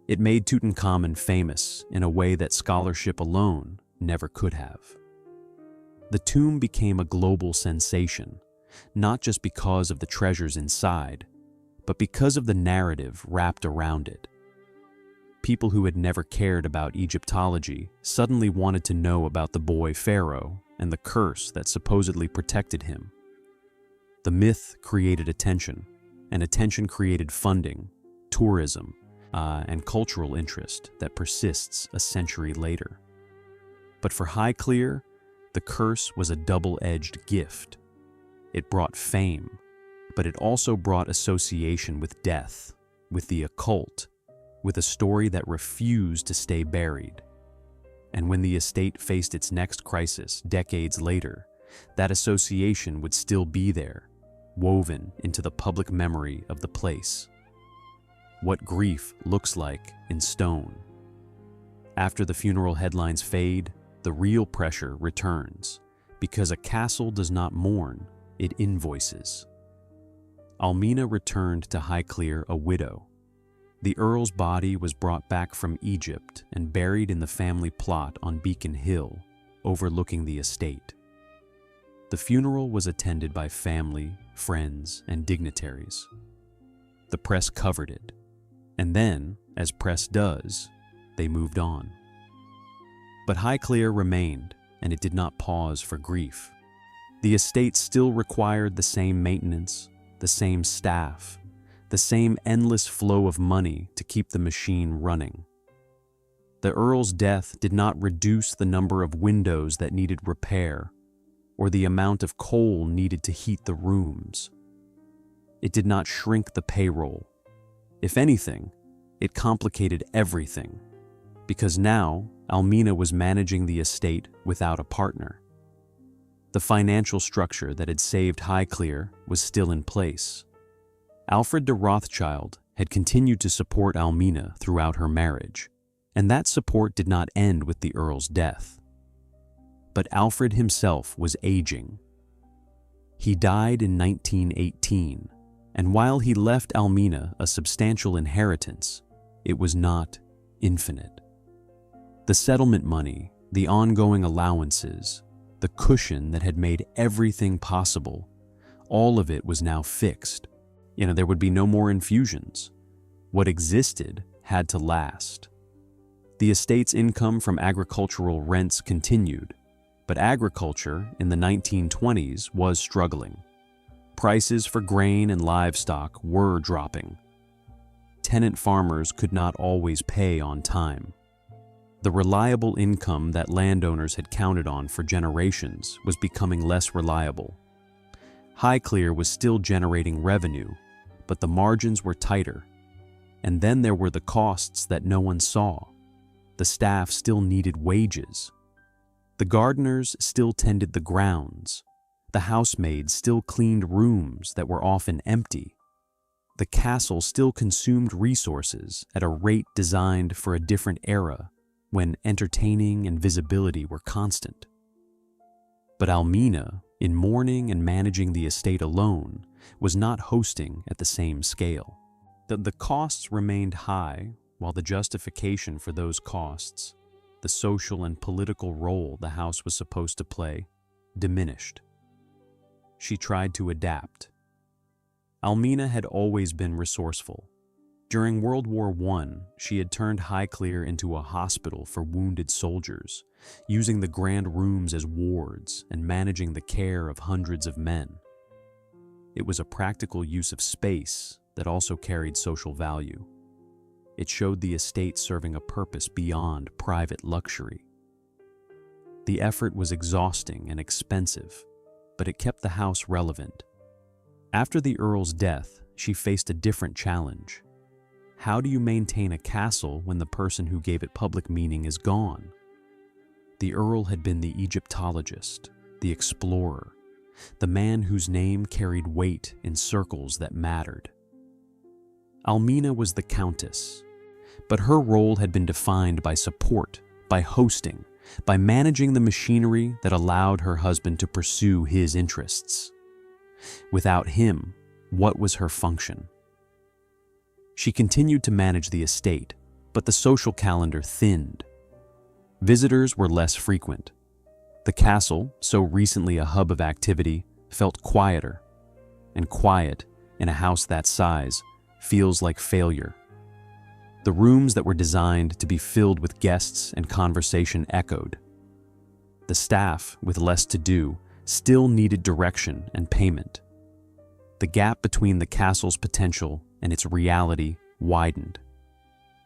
It made Tutankhamun famous in a way that scholarship alone never could have. The tomb became a global sensation, not just because of the treasures inside, but because of the narrative wrapped around it. People who had never cared about Egyptology suddenly wanted to know about the boy pharaoh and the curse that supposedly protected him. The myth created attention, and attention created funding, tourism, and cultural interest that persists a century later. But for Highclere, the curse was a double-edged gift. It brought fame, but it also brought association with death, with the occult, with a story that refused to stay buried. And when the estate faced its next crisis decades later, that association would still be there, woven into the public memory of the place. What grief looks like in stone. After the funeral headlines fade, the real pressure returns, because a castle does not mourn, it invoices. Almina returned to Highclere a widow. The Earl's body was brought back from Egypt and buried in the family plot on Beacon Hill, overlooking the estate. The funeral was attended by family, friends, and dignitaries. The press covered it. And then, as press does, they moved on. But Highclere remained, and it did not pause for grief. The estate still required the same maintenance, the same staff, the same endless flow of money to keep the machine running. The Earl's death did not reduce the number of windows that needed repair or the amount of coal needed to heat the rooms. It did not shrink the payroll. If anything, it complicated everything, because now Almina was managing the estate without a partner. The financial structure that had saved Highclere was still in place. Alfred de Rothschild had continued to support Almina throughout her marriage, and that support did not end with the Earl's death. But Alfred himself was aging. He died in 1918, and while he left Almina a substantial inheritance, it was not infinite. The settlement money, the ongoing allowances, the cushion that had made everything possible, all of it was now fixed. There would be no more infusions. What existed had to last. The estate's income from agricultural rents continued, but agriculture in the 1920s was struggling. Prices for grain and livestock were dropping. Tenant farmers could not always pay on time. The reliable income that landowners had counted on for generations was becoming less reliable. Highclere was still generating revenue, but the margins were tighter. And then there were the costs that no one saw. The staff still needed wages. The gardeners still tended the grounds. The housemaids still cleaned rooms that were often empty. The castle still consumed resources at a rate designed for a different era, when entertaining and visibility were constant. But Almina, in mourning and managing the estate alone, was not hosting at the same scale. The costs remained high, while the justification for those costs, the social and political role the house was supposed to play, diminished. She tried to adapt. Almina had always been resourceful. During World War I, she had turned Highclere into a hospital for wounded soldiers, using the grand rooms as wards and managing the care of hundreds of men. It was a practical use of space that also carried social value. It showed the estate serving a purpose beyond private luxury. The effort was exhausting and expensive, but it kept the house relevant. After the Earl's death, she faced a different challenge. How do you maintain a castle when the person who gave it public meaning is gone? The Earl had been the Egyptologist, the explorer, the man whose name carried weight in circles that mattered. Almina was the Countess, but her role had been defined by support, by hosting, by managing the machinery that allowed her husband to pursue his interests. Without him, what was her function? She continued to manage the estate, but the social calendar thinned. Visitors were less frequent. The castle, so recently a hub of activity, felt quieter, and quiet in a house that size feels like failure. The rooms that were designed to be filled with guests and conversation echoed. The staff, with less to do, still needed direction and payment. The gap between the castle's potential and its reality widened.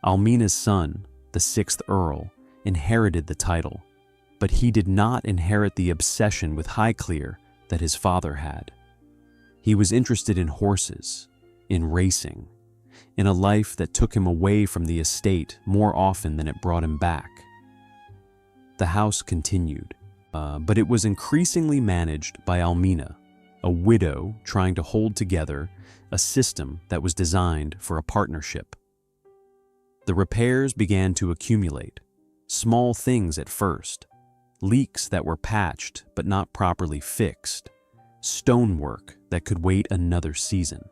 Almina's son, the sixth Earl, inherited the title, but he did not inherit the obsession with Highclere that his father had. He was interested in horses, in racing, in a life that took him away from the estate more often than it brought him back. The house continued, but it was increasingly managed by Almina, a widow trying to hold together a system that was designed for a partnership. The repairs began to accumulate, small things at first, leaks that were patched but not properly fixed, stonework that could wait another season,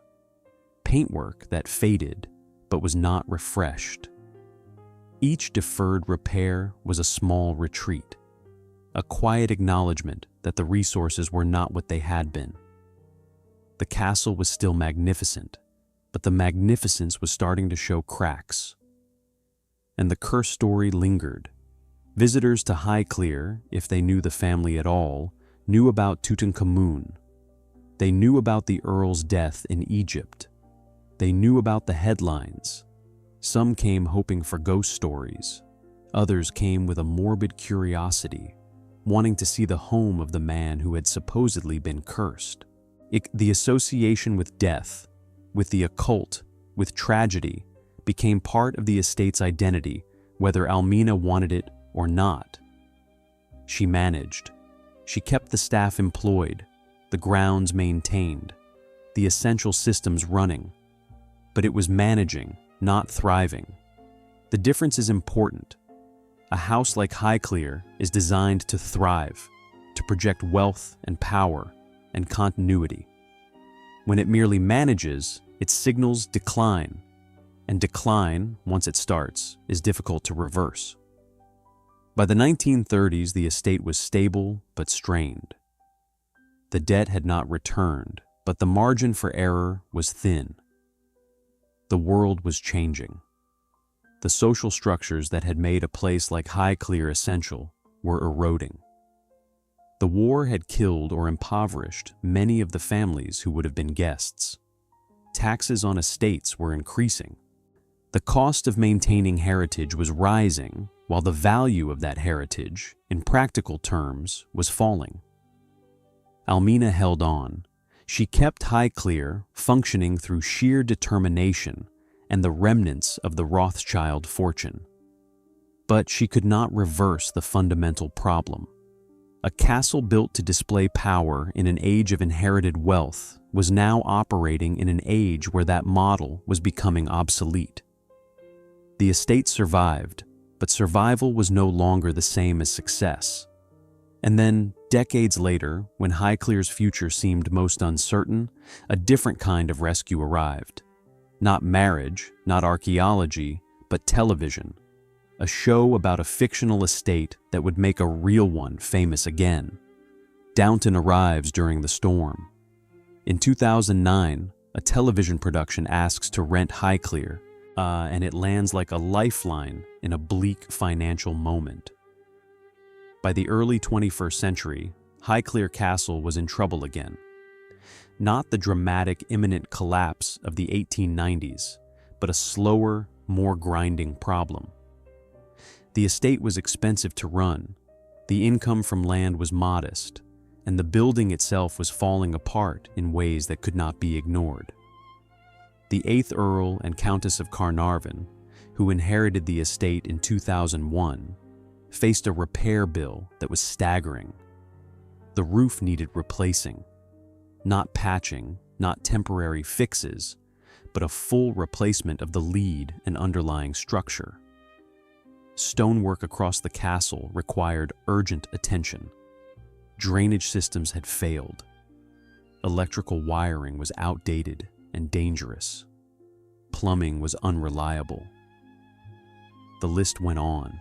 paintwork that faded but was not refreshed. Each deferred repair was a small retreat, a quiet acknowledgement that the resources were not what they had been. The castle was still magnificent, but the magnificence was starting to show cracks. And the curse story lingered. Visitors to Highclere, if they knew the family at all, knew about Tutankhamun. They knew about the Earl's death in Egypt. They knew about the headlines. Some came hoping for ghost stories. Others came with a morbid curiosity, wanting to see the home of the man who had supposedly been cursed. The association with death, with the occult, with tragedy, became part of the estate's identity, whether Almina wanted it or not. She managed. She kept the staff employed, the grounds maintained, the essential systems running. But it was managing, not thriving. The difference is important. A house like Highclere is designed to thrive, to project wealth and power and continuity. When it merely manages, it signals decline, and decline, once it starts, is difficult to reverse. By the 1930s, the estate was stable but strained. The debt had not returned, but the margin for error was thin. The world was changing. The social structures that had made a place like Highclere essential were eroding. The war had killed or impoverished many of the families who would have been guests. Taxes on estates were increasing. The cost of maintaining heritage was rising, while the value of that heritage, in practical terms, was falling. Almina held on. She kept Highclere functioning through sheer determination and the remnants of the Rothschild fortune. But she could not reverse the fundamental problem. A castle built to display power in an age of inherited wealth was now operating in an age where that model was becoming obsolete. The estate survived, but survival was no longer the same as success. And then, decades later, when Highclere's future seemed most uncertain, a different kind of rescue arrived. Not marriage, not archaeology, but television. A show about a fictional estate that would make a real one famous again. Downton arrives during the storm. In 2009, a television production asks to rent Highclere, and it lands like a lifeline in a bleak financial moment. By the early 21st century, Highclere Castle was in trouble again. Not the dramatic, imminent collapse of the 1890s, but a slower, more grinding problem. The estate was expensive to run, the income from land was modest, and the building itself was falling apart in ways that could not be ignored. The 8th Earl and Countess of Carnarvon, who inherited the estate in 2001, faced a repair bill that was staggering. The roof needed replacing. Not patching, not temporary fixes, but a full replacement of the lead and underlying structure. Stonework across the castle required urgent attention. Drainage systems had failed. Electrical wiring was outdated and dangerous. Plumbing was unreliable. The list went on,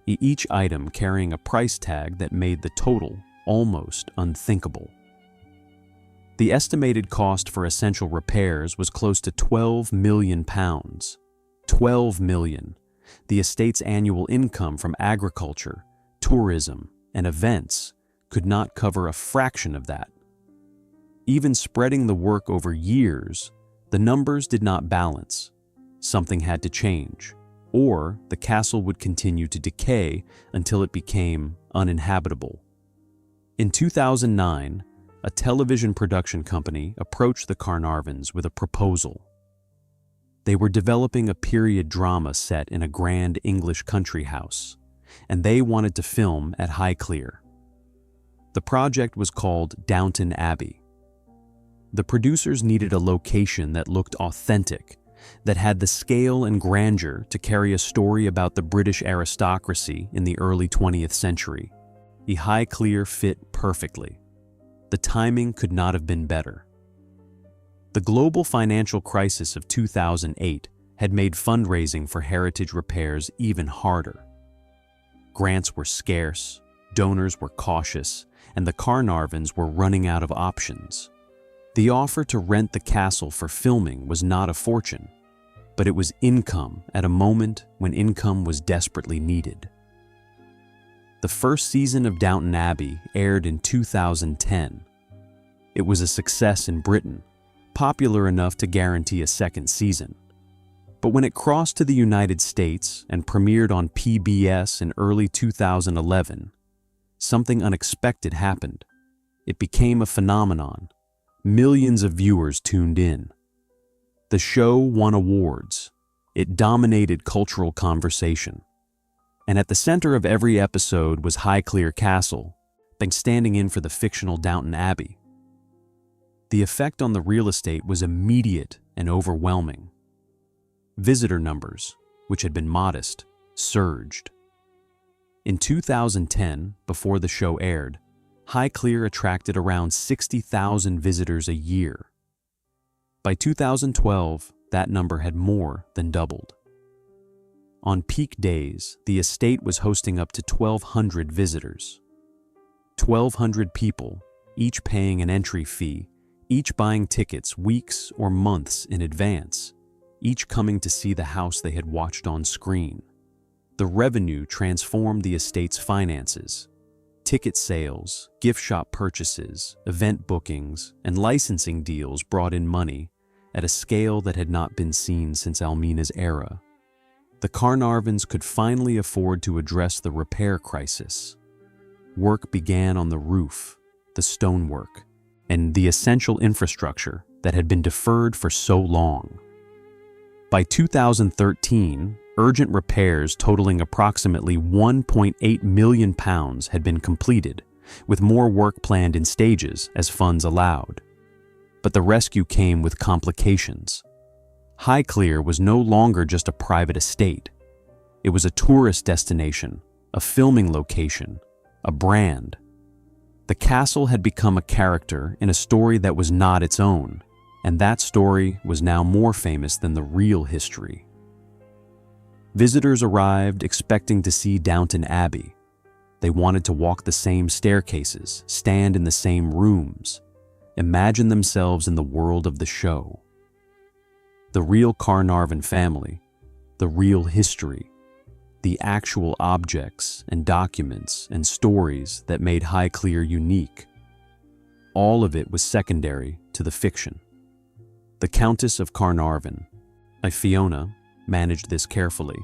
each item carrying a price tag that made the total almost unthinkable. The estimated cost for essential repairs was close to £12 million. £12 million. The estate's annual income from agriculture, tourism, and events could not cover a fraction of that. Even spreading the work over years, the numbers did not balance. Something had to change, or the castle would continue to decay until it became uninhabitable. In 2009, a television production company approached the Carnarvons with a proposal. They were developing a period drama set in a grand English country house, and they wanted to film at Highclere. The project was called Downton Abbey. The producers needed a location that looked authentic, that had the scale and grandeur to carry a story about the British aristocracy in the early 20th century. The Highclere fit perfectly. The timing could not have been better. The global financial crisis of 2008 had made fundraising for heritage repairs even harder. Grants were scarce, donors were cautious, and the Carnarvons were running out of options. The offer to rent the castle for filming was not a fortune, but it was income at a moment when income was desperately needed. The first season of Downton Abbey aired in 2010. It was a success in Britain, popular enough to guarantee a second season. But when it crossed to the United States and premiered on PBS in early 2011, something unexpected happened. It became a phenomenon. Millions of viewers tuned in. The show won awards. It dominated cultural conversation. And at the center of every episode was Highclere Castle, standing in for the fictional Downton Abbey. The effect on the real estate was immediate and overwhelming. Visitor numbers, which had been modest, surged. In 2010, before the show aired, Highclere attracted around 60,000 visitors a year. By 2012, that number had more than doubled. On peak days, the estate was hosting up to 1,200 visitors. 1,200 people, each paying an entry fee, each buying tickets weeks or months in advance, each coming to see the house they had watched on screen. The revenue transformed the estate's finances. Ticket sales, gift shop purchases, event bookings, and licensing deals brought in money at a scale that had not been seen since Almina's era. The Carnarvons could finally afford to address the repair crisis. Work began on the roof, the stonework, and the essential infrastructure that had been deferred for so long. By 2013, urgent repairs totaling approximately £1.8 million had been completed, with more work planned in stages as funds allowed. But the rescue came with complications. Highclere was no longer just a private estate. It was a tourist destination, a filming location, a brand. The castle had become a character in a story that was not its own, and that story was now more famous than the real history. Visitors arrived expecting to see Downton Abbey. They wanted to walk the same staircases, stand in the same rooms, imagine themselves in the world of the show. The real Carnarvon family, the real history, the actual objects and documents and stories that made Highclere unique. All of it was secondary to the fiction. The Countess of Carnarvon, Fiona, managed this carefully.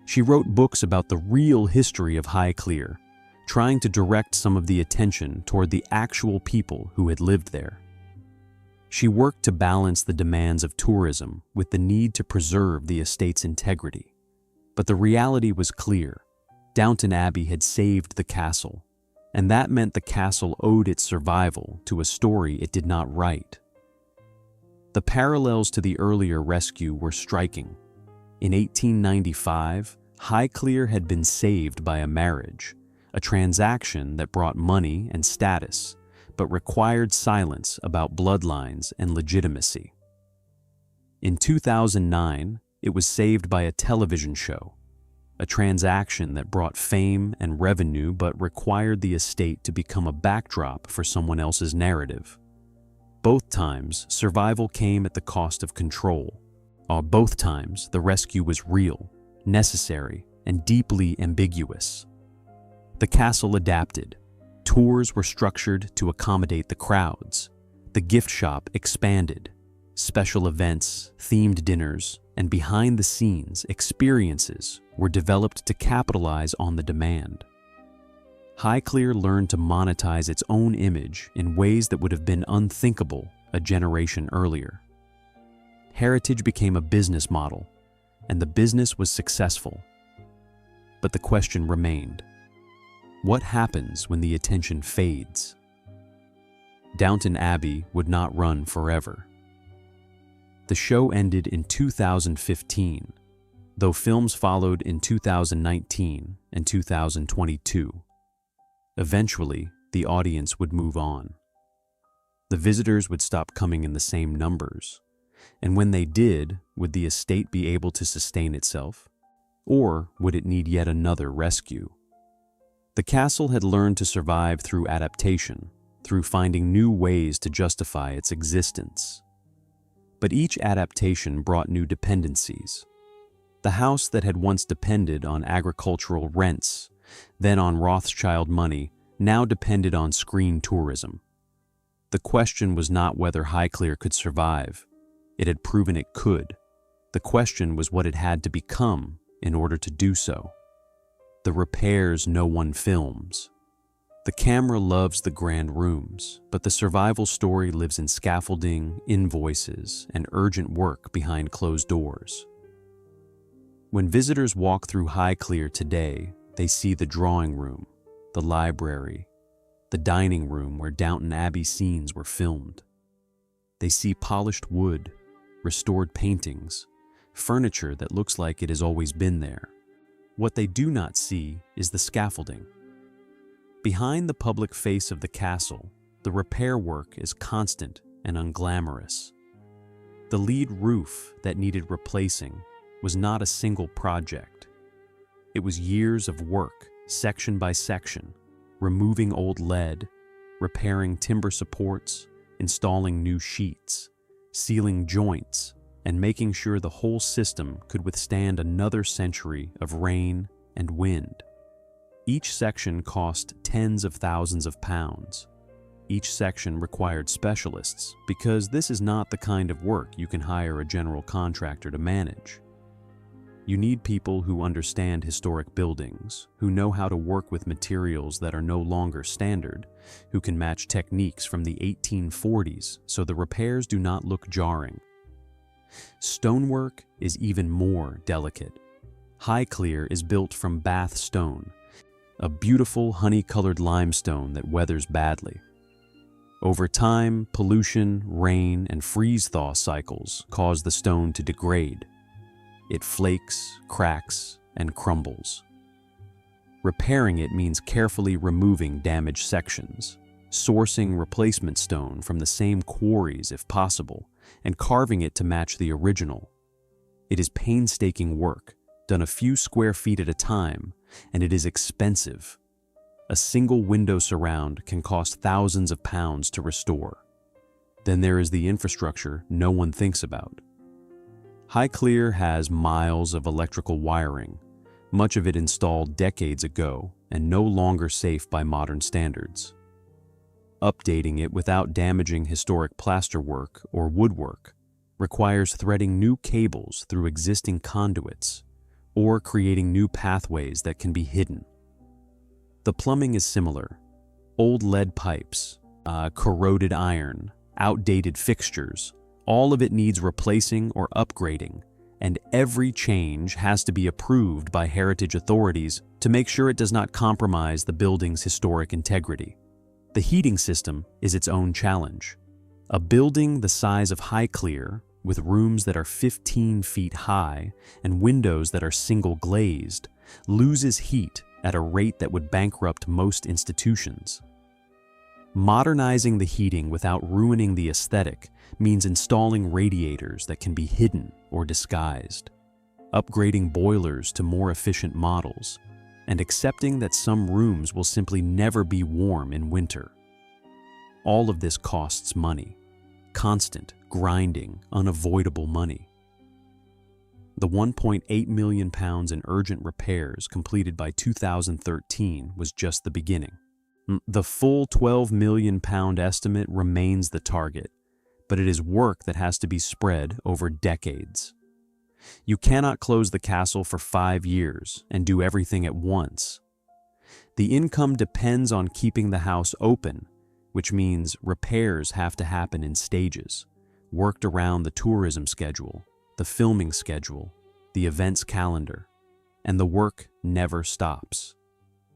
She wrote books about the real history of Highclere, trying to direct some of the attention toward the actual people who had lived there. She worked to balance the demands of tourism with the need to preserve the estate's integrity. But the reality was clear. Downton Abbey had saved the castle, and that meant the castle owed its survival to a story it did not write. The parallels to the earlier rescue were striking. In 1895, Highclere had been saved by a marriage, a transaction that brought money and status, but required silence about bloodlines and legitimacy. In 2009, it was saved by a television show, a transaction that brought fame and revenue but required the estate to become a backdrop for someone else's narrative. Both times, survival came at the cost of control. Both times, the rescue was real, necessary, and deeply ambiguous. The castle adapted. Tours were structured to accommodate the crowds. The gift shop expanded. Special events, themed dinners, and behind-the-scenes experiences were developed to capitalize on the demand. Highclere learned to monetize its own image in ways that would have been unthinkable a generation earlier. Heritage became a business model, and the business was successful. But the question remained: what happens when the attention fades? Downton Abbey would not run forever. The show ended in 2015, though films followed in 2019 and 2022. Eventually, the audience would move on. The visitors would stop coming in the same numbers, and when they did, would the estate be able to sustain itself? Or would it need yet another rescue? The castle had learned to survive through adaptation, through finding new ways to justify its existence. But each adaptation brought new dependencies. The house that had once depended on agricultural rents, then on Rothschild money, now depended on screen tourism. The question was not whether Highclere could survive. It had proven it could. The question was what it had to become in order to do so. The repairs no one films. The camera loves the grand rooms, but the survival story lives in scaffolding, invoices, and urgent work behind closed doors. When visitors walk through Highclere today, they see the drawing room, the library, the dining room where Downton Abbey scenes were filmed. They see polished wood, restored paintings, furniture that looks like it has always been there. What they do not see is the scaffolding. Behind the public face of the castle, the repair work is constant and unglamorous. The lead roof that needed replacing was not a single project. It was years of work, section by section, removing old lead, repairing timber supports, installing new sheets, sealing joints, and making sure the whole system could withstand another century of rain and wind. Each section cost tens of thousands of pounds. Each section required specialists because this is not the kind of work you can hire a general contractor to manage. You need people who understand historic buildings, who know how to work with materials that are no longer standard, who can match techniques from the 1840s so the repairs do not look jarring. Stonework is even more delicate. Highclere is built from Bath stone, a beautiful honey-colored limestone that weathers badly. Over time, pollution, rain, and freeze-thaw cycles cause the stone to degrade. It flakes, cracks, and crumbles. Repairing it means carefully removing damaged sections, sourcing replacement stone from the same quarries if possible, and carving it to match the original. It is painstaking work, done a few square feet at a time, and it is expensive. A single window surround can cost thousands of pounds to restore. Then there is the infrastructure no one thinks about. Highclere has miles of electrical wiring, much of it installed decades ago and no longer safe by modern standards. Updating it without damaging historic plasterwork or woodwork requires threading new cables through existing conduits or creating new pathways that can be hidden. The plumbing is similar. Old lead pipes, corroded iron, outdated fixtures, all of it needs replacing or upgrading, and every change has to be approved by heritage authorities to make sure it does not compromise the building's historic integrity. The heating system is its own challenge. A building the size of Highclere, with rooms that are 15 feet high and windows that are single glazed, loses heat at a rate that would bankrupt most institutions. Modernizing the heating without ruining the aesthetic means installing radiators that can be hidden or disguised, upgrading boilers to more efficient models, and accepting that some rooms will simply never be warm in winter. All of this costs money, constant, grinding, unavoidable money. The £1.8 million in urgent repairs completed by 2013 was just the beginning. The full £12 million estimate remains the target, but it is work that has to be spread over decades. You cannot close the castle for 5 years and do everything at once. The income depends on keeping the house open, which means repairs have to happen in stages, worked around the tourism schedule, the filming schedule, the events calendar, and the work never stops.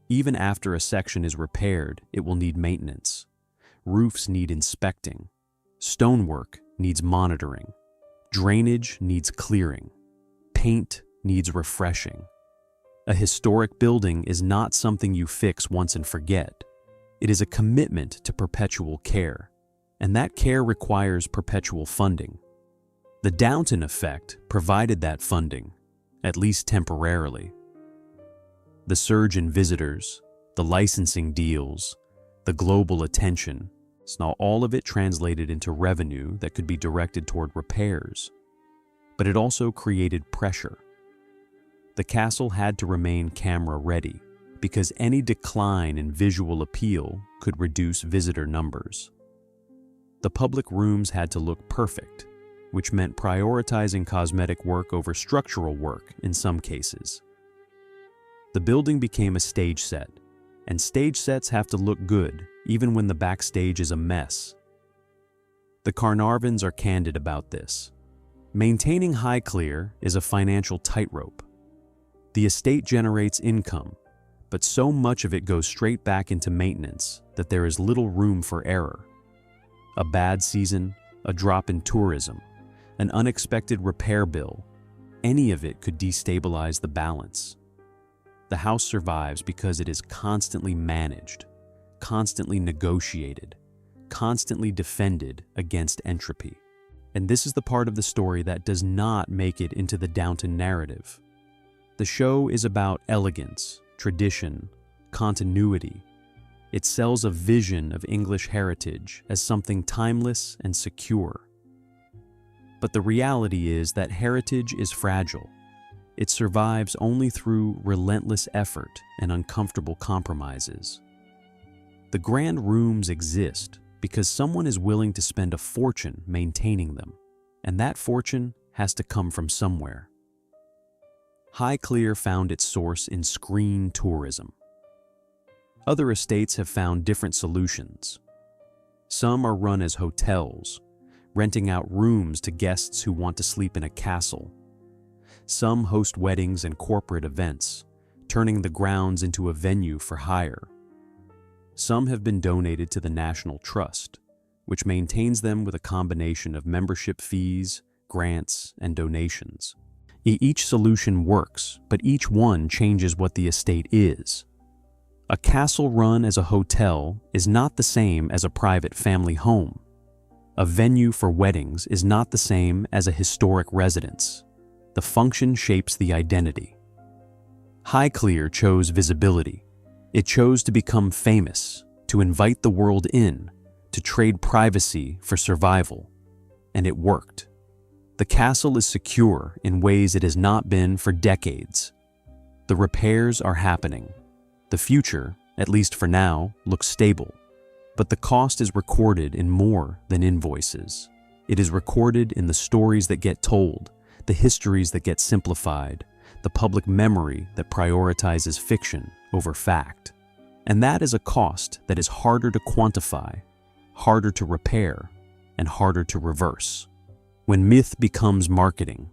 Even after a section is repaired, it will need maintenance. Roofs need inspecting. Stonework needs monitoring. Drainage needs clearing. Paint needs refreshing. A historic building is not something you fix once and forget. It is a commitment to perpetual care, and that care requires perpetual funding. The Downton effect provided that funding, at least temporarily. The surge in visitors, the licensing deals, the global attention, Now, all of it translated into revenue that could be directed toward repairs. But it also created pressure. The castle had to remain camera-ready because any decline in visual appeal could reduce visitor numbers. The public rooms had to look perfect, which meant prioritizing cosmetic work over structural work in some cases. The building became a stage set, and stage sets have to look good even when the backstage is a mess. The Carnarvons are candid about this. Maintaining Highclere is a financial tightrope. The estate generates income, but so much of it goes straight back into maintenance that there is little room for error. A bad season, a drop in tourism, an unexpected repair bill, any of it could destabilize the balance. The house survives because it is constantly managed, constantly negotiated, constantly defended against entropy. And this is the part of the story that does not make it into the Downton narrative. The show is about elegance, tradition, continuity. It sells a vision of English heritage as something timeless and secure. But the reality is that heritage is fragile. It survives only through relentless effort and uncomfortable compromises. The grand rooms exist because someone is willing to spend a fortune maintaining them, and that fortune has to come from somewhere. Highclere found its source in screen tourism. Other estates have found different solutions. Some are run as hotels, renting out rooms to guests who want to sleep in a castle. Some host weddings and corporate events, turning the grounds into a venue for hire. Some have been donated to the National Trust, which maintains them with a combination of membership fees, grants, and donations. Each solution works, but each one changes what the estate is. A castle run as a hotel is not the same as a private family home. A venue for weddings is not the same as a historic residence. The function shapes the identity. Highclere chose visibility. It chose to become famous, to invite the world in, to trade privacy for survival. And it worked. The castle is secure in ways it has not been for decades. The repairs are happening. The future, at least for now, looks stable. But the cost is recorded in more than invoices. It is recorded in the stories that get told, the histories that get simplified, the public memory that prioritizes fiction over fact. And that is a cost that is harder to quantify, harder to repair, and harder to reverse. When myth becomes marketing,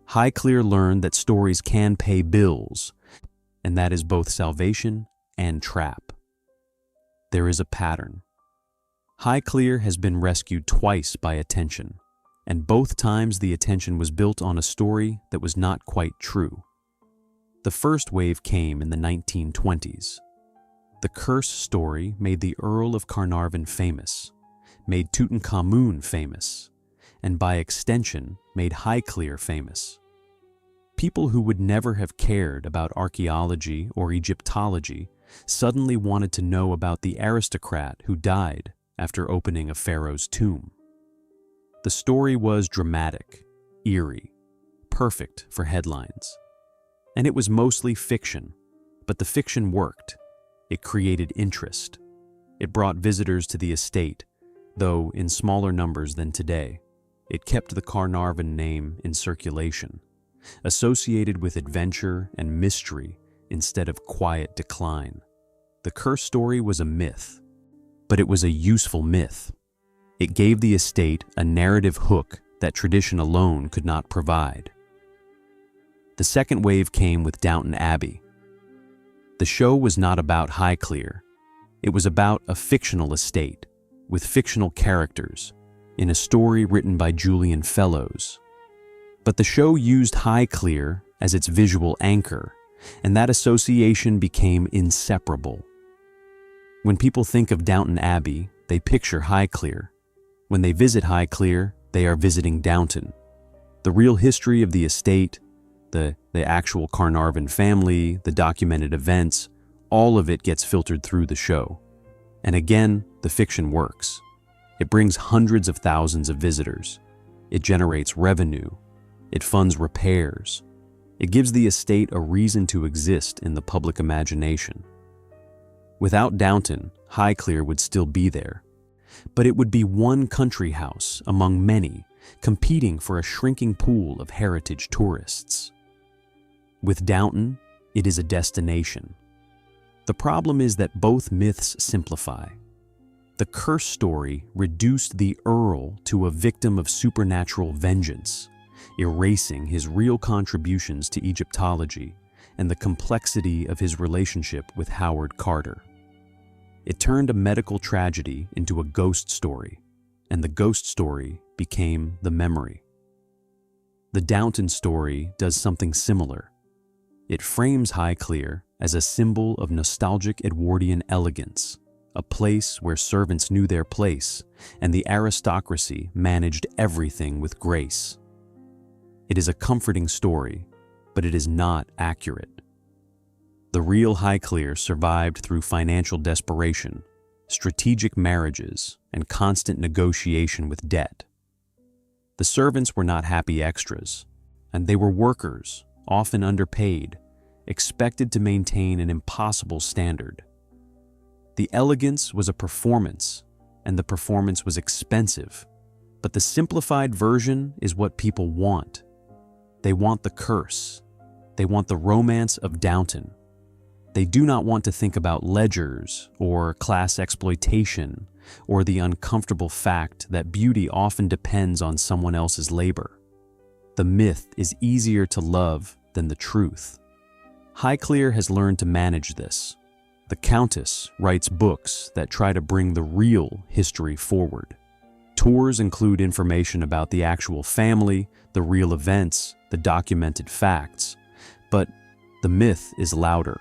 Highclere learned that stories can pay bills, and that is both salvation and trap. There is a pattern. Highclere has been rescued twice by attention, and both times the attention was built on a story that was not quite true. The first wave came in the 1920s. The curse story made the Earl of Carnarvon famous, made Tutankhamun famous, and by extension made Highclere famous. People who would never have cared about archaeology or Egyptology suddenly wanted to know about the aristocrat who died after opening a pharaoh's tomb. The story was dramatic, eerie, perfect for headlines. And it was mostly fiction, but the fiction worked. It created interest. It brought visitors to the estate, though in smaller numbers than today. It kept the Carnarvon name in circulation, associated with adventure and mystery instead of quiet decline. The curse story was a myth, but it was a useful myth. It gave the estate a narrative hook that tradition alone could not provide. The second wave came with Downton Abbey. The show was not about Highclere. It was about a fictional estate with fictional characters in a story written by Julian Fellows. But the show used Highclere as its visual anchor, and that association became inseparable. When people think of Downton Abbey, they picture Highclere. When they visit Highclere, they are visiting Downton. The real history of the estate, the actual Carnarvon family, the documented events, all of it gets filtered through the show. And again, the fiction works. It brings hundreds of thousands of visitors. It generates revenue. It funds repairs. It gives the estate a reason to exist in the public imagination. Without Downton, Highclere would still be there, but it would be one country house among many, competing for a shrinking pool of heritage tourists. With Downton, it is a destination. The problem is that both myths simplify. The curse story reduced the Earl to a victim of supernatural vengeance, erasing his real contributions to Egyptology and the complexity of his relationship with Howard Carter. It turned a medical tragedy into a ghost story, and the ghost story became the memory. The Downton story does something similar. It frames Highclere as a symbol of nostalgic Edwardian elegance, a place where servants knew their place and the aristocracy managed everything with grace. It is a comforting story, but it is not accurate. The real Highclere survived through financial desperation, strategic marriages, and constant negotiation with debt. The servants were not happy extras, and they were workers, often underpaid, expected to maintain an impossible standard. The elegance was a performance, and the performance was expensive, but the simplified version is what people want. They want the curse. They want the romance of Downton. They do not want to think about ledgers or class exploitation or the uncomfortable fact that beauty often depends on someone else's labor. The myth is easier to love than the truth. Highclere has learned to manage this. The Countess writes books that try to bring the real history forward. Tours include information about the actual family, the real events, the documented facts. But the myth is louder.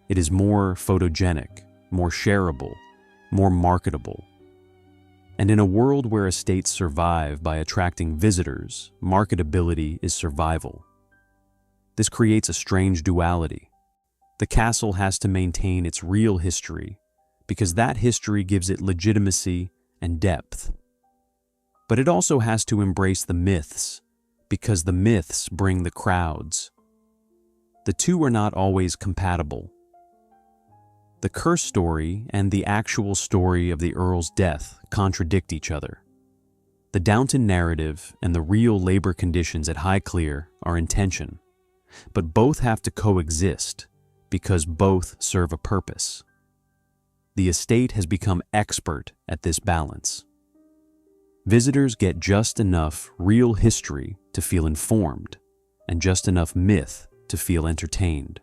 It is more photogenic, more shareable, more marketable. And in a world where estates survive by attracting visitors, marketability is survival. This creates a strange duality. The castle has to maintain its real history because that history gives it legitimacy and depth. But it also has to embrace the myths because the myths bring the crowds. The two are not always compatible. The curse story and the actual story of the Earl's death contradict each other. The Downton narrative and the real labor conditions at Highclere are in tension, but both have to coexist because both serve a purpose. The estate has become expert at this balance. Visitors get just enough real history to feel informed and just enough myth to feel entertained.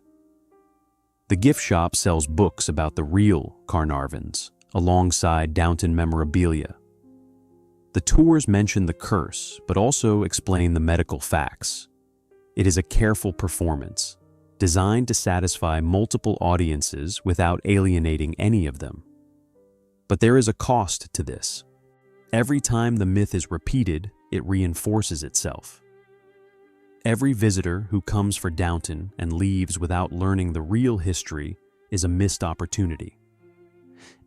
The gift shop sells books about the real Carnarvons alongside Downton memorabilia. The tours mention the curse but also explain the medical facts. It is a careful performance, designed to satisfy multiple audiences without alienating any of them. But there is a cost to this. Every time the myth is repeated, it reinforces itself. Every visitor who comes for Downton and leaves without learning the real history is a missed opportunity.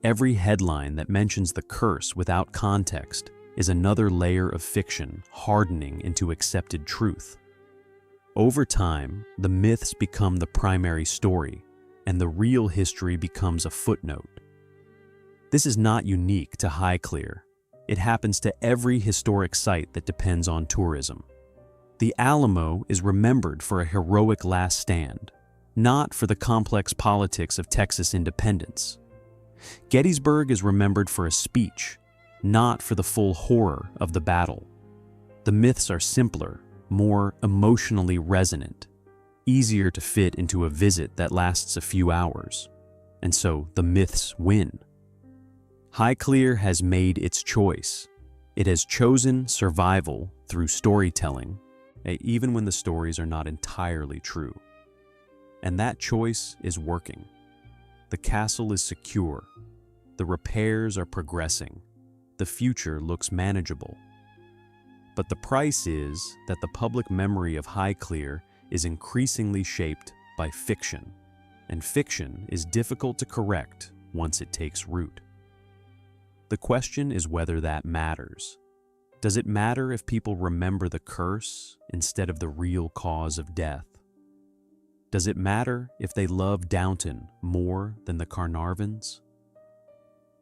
Every headline that mentions the curse without context is another layer of fiction hardening into accepted truth. Over time, the myths become the primary story, and the real history becomes a footnote. This is not unique to Highclere. It happens to every historic site that depends on tourism. The Alamo is remembered for a heroic last stand, not for the complex politics of Texas independence. Gettysburg is remembered for a speech, not for the full horror of the battle. The myths are simpler, more emotionally resonant, easier to fit into a visit that lasts a few hours, and so the myths win. Highclere has made its choice. It has chosen survival through storytelling, even when the stories are not entirely true. And that choice is working. The castle is secure. The repairs are progressing. The future looks manageable. But the price is that the public memory of Highclere is increasingly shaped by fiction, and fiction is difficult to correct once it takes root. The question is whether that matters. Does it matter if people remember the curse instead of the real cause of death? Does it matter if they love Downton more than the Carnarvons?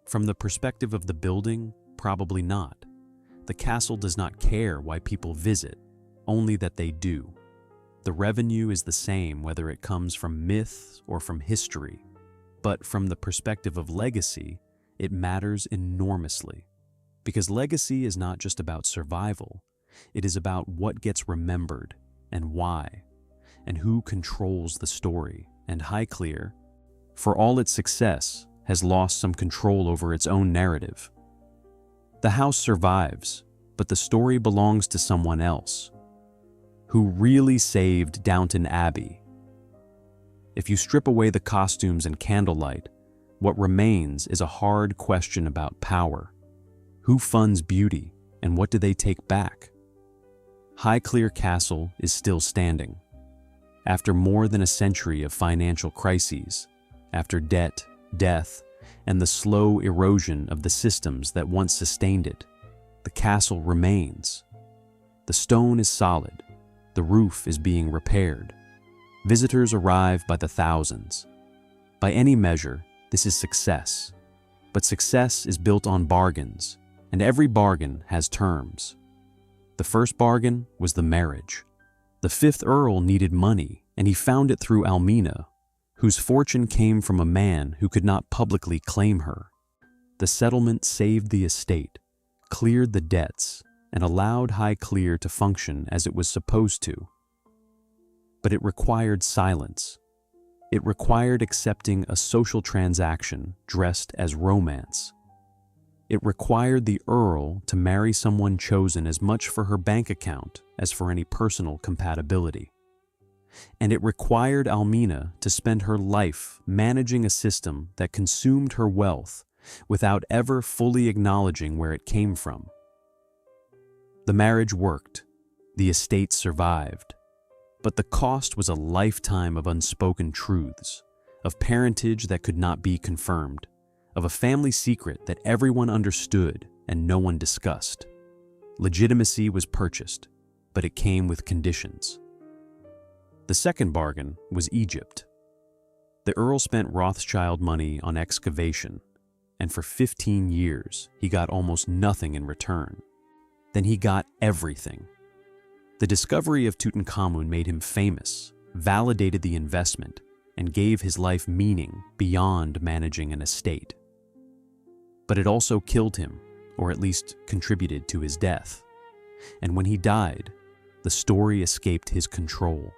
From the perspective of the building, probably not. The castle does not care why people visit, only that they do. The revenue is the same whether it comes from myth or from history, but from the perspective of legacy, it matters enormously. Because legacy is not just about survival, it is about what gets remembered and why, and who controls the story. And Highclere, for all its success, has lost some control over its own narrative. The house survives, but the story belongs to someone else. Who really saved Downton Abbey? If you strip away the costumes and candlelight, what remains is a hard question about power. Who funds beauty, and what do they take back? Highclere Castle is still standing. After more than a century of financial crises, after debt, death, and the slow erosion of the systems that once sustained it, the castle remains. The stone is solid. The roof is being repaired. Visitors arrive by the thousands. By any measure, this is success. But success is built on bargains, and every bargain has terms. The first bargain was the marriage. The fifth Earl needed money, and he found it through Almina, whose fortune came from a man who could not publicly claim her. The settlement saved the estate, cleared the debts, and allowed Highclere to function as it was supposed to. But it required silence. It required accepting a social transaction dressed as romance. It required the Earl to marry someone chosen as much for her bank account as for any personal compatibility. And it required Almina to spend her life managing a system that consumed her wealth without ever fully acknowledging where it came from. The marriage worked. The estate survived. But the cost was a lifetime of unspoken truths, of parentage that could not be confirmed, of a family secret that everyone understood and no one discussed. Legitimacy was purchased, but it came with conditions. The second bargain was Egypt. The Earl spent Rothschild money on excavation, and for 15 years he got almost nothing in return. Then he got everything. The discovery of Tutankhamun made him famous, validated the investment, and gave his life meaning beyond managing an estate. But it also killed him, or at least contributed to his death. And when he died, the story escaped his control.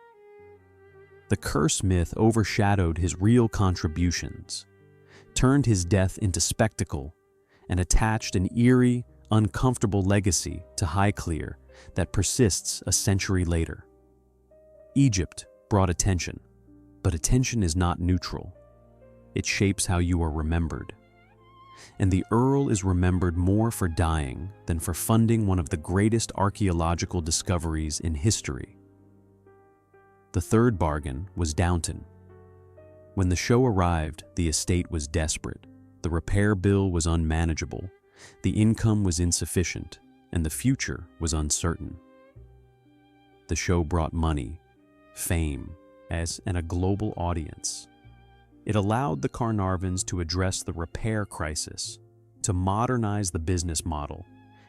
The curse myth overshadowed his real contributions, turned his death into spectacle, and attached an eerie, uncomfortable legacy to Highclere that persists a century later. Egypt brought attention, but attention is not neutral. It shapes how you are remembered. And the Earl is remembered more for dying than for funding one of the greatest archaeological discoveries in history. The third bargain was Downton. When the show arrived, the estate was desperate. The repair bill was unmanageable. The income was insufficient, and the future was uncertain. The show brought money, fame, and a global audience. It allowed the Carnarvons to address the repair crisis, to modernize the business model,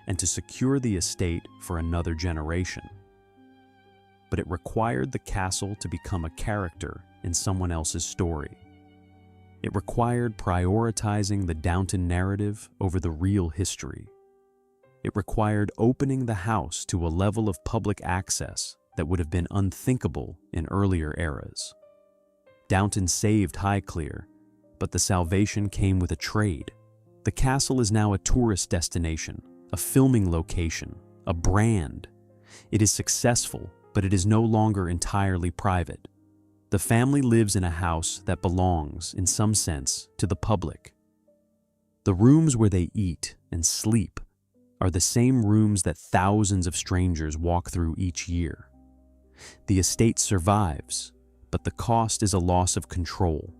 and to secure the estate for another generation. But it required the castle to become a character in someone else's story. It required prioritizing the Downton narrative over the real history. It required opening the house to a level of public access that would have been unthinkable in earlier eras. Downton saved Highclere, but the salvation came with a trade. The castle is now a tourist destination, a filming location, a brand. It is successful, but it is no longer entirely private. The family lives in a house that belongs, in some sense, to the public. The rooms where they eat and sleep are the same rooms that thousands of strangers walk through each year. The estate survives, but the cost is a loss of control,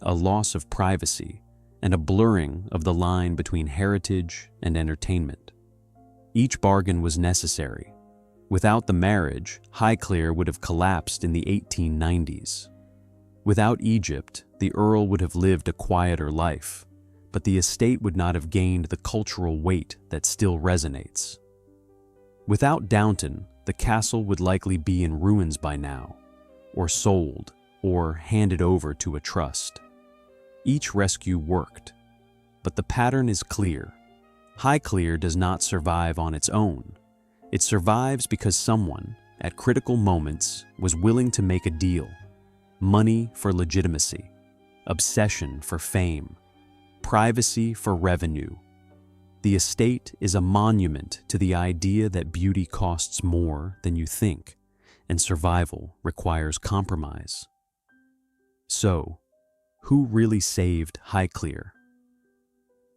a loss of privacy, and a blurring of the line between heritage and entertainment. Each bargain was necessary. Without the marriage, Highclere would have collapsed in the 1890s. Without Egypt, the Earl would have lived a quieter life, but the estate would not have gained the cultural weight that still resonates. Without Downton, the castle would likely be in ruins by now, or sold, or handed over to a trust. Each rescue worked, but the pattern is clear. Highclere does not survive on its own. It survives because someone, at critical moments, was willing to make a deal. Money for legitimacy, obsession for fame, privacy for revenue. The estate is a monument to the idea that beauty costs more than you think, and survival requires compromise. So, who really saved Highclere?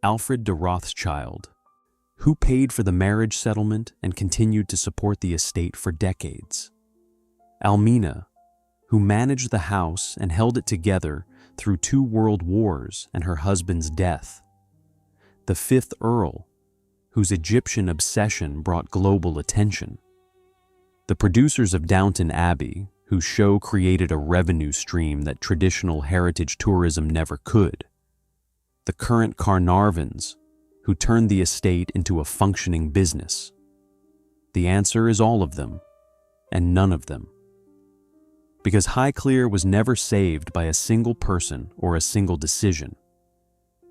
Alfred de Rothschild, who paid for the marriage settlement and continued to support the estate for decades. Almina, who managed the house and held it together through 2 world wars and her husband's death. The 5th Earl, whose Egyptian obsession brought global attention. The producers of Downton Abbey, whose show created a revenue stream that traditional heritage tourism never could. The current Carnarvons, who turned the estate into a functioning business. The answer is all of them, and none of them. Because Highclere was never saved by a single person or a single decision.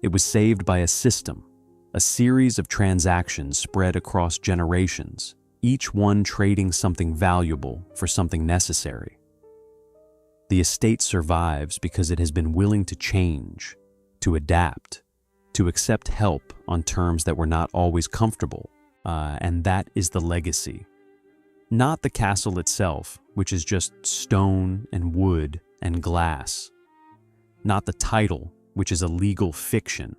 It was saved by a system, a series of transactions spread across generations, each one trading something valuable for something necessary. The estate survives because it has been willing to change, to adapt, to accept help on terms that were not always comfortable, and that is the legacy. Not the castle itself, which is just stone and wood and glass. Not the title, which is a legal fiction.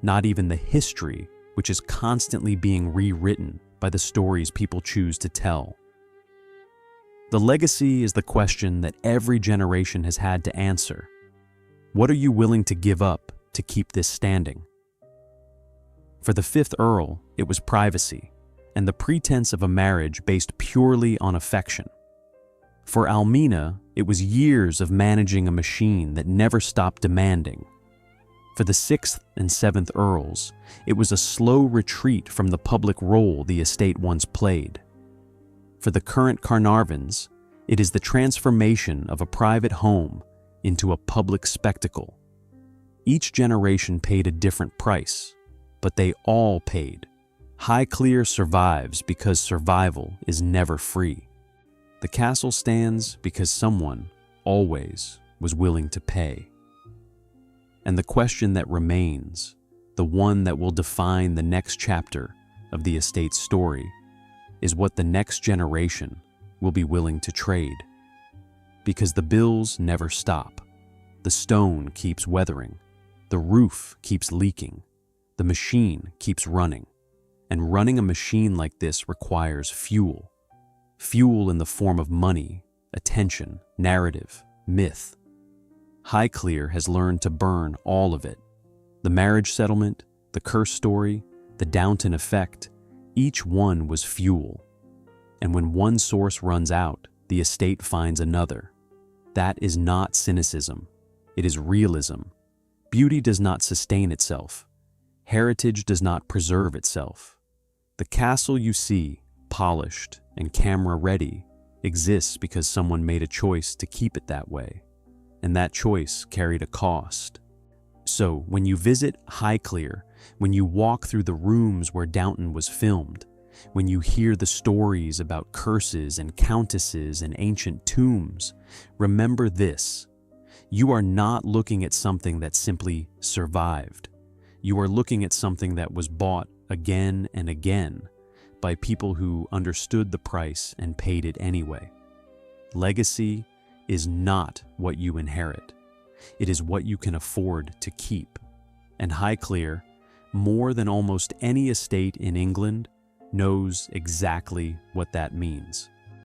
Not even the history, which is constantly being rewritten by the stories people choose to tell. The legacy is the question that every generation has had to answer. What are you willing to give up to keep this standing? For the 5th Earl, it was privacy, and the pretense of a marriage based purely on affection. For Almina, it was years of managing a machine that never stopped demanding. For the 6th and 7th Earls, it was a slow retreat from the public role the estate once played. For the current Carnarvons, it is the transformation of a private home into a public spectacle. Each generation paid a different price, but they all paid. Highclere survives because survival is never free. The castle stands because someone, always, was willing to pay. And the question that remains, the one that will define the next chapter of the estate's story, is what the next generation will be willing to trade. Because the bills never stop. The stone keeps weathering. The roof keeps leaking. The machine keeps running. And running a machine like this requires fuel. Fuel in the form of money, attention, narrative, myth. Highclere has learned to burn all of it. The marriage settlement, the curse story, the Downton effect, each one was fuel. And when one source runs out, the estate finds another. That is not cynicism. It is realism. Beauty does not sustain itself. Heritage does not preserve itself. The castle you see, polished and camera-ready, exists because someone made a choice to keep it that way. And that choice carried a cost. So, when you visit Highclere, when you walk through the rooms where Downton was filmed, when you hear the stories about curses and countesses and ancient tombs, remember this. You are not looking at something that simply survived. You are looking at something that was bought again and again by people who understood the price and paid it anyway. Legacy is not what you inherit. It is what you can afford to keep. And Highclere, more than almost any estate in England, knows exactly what that means.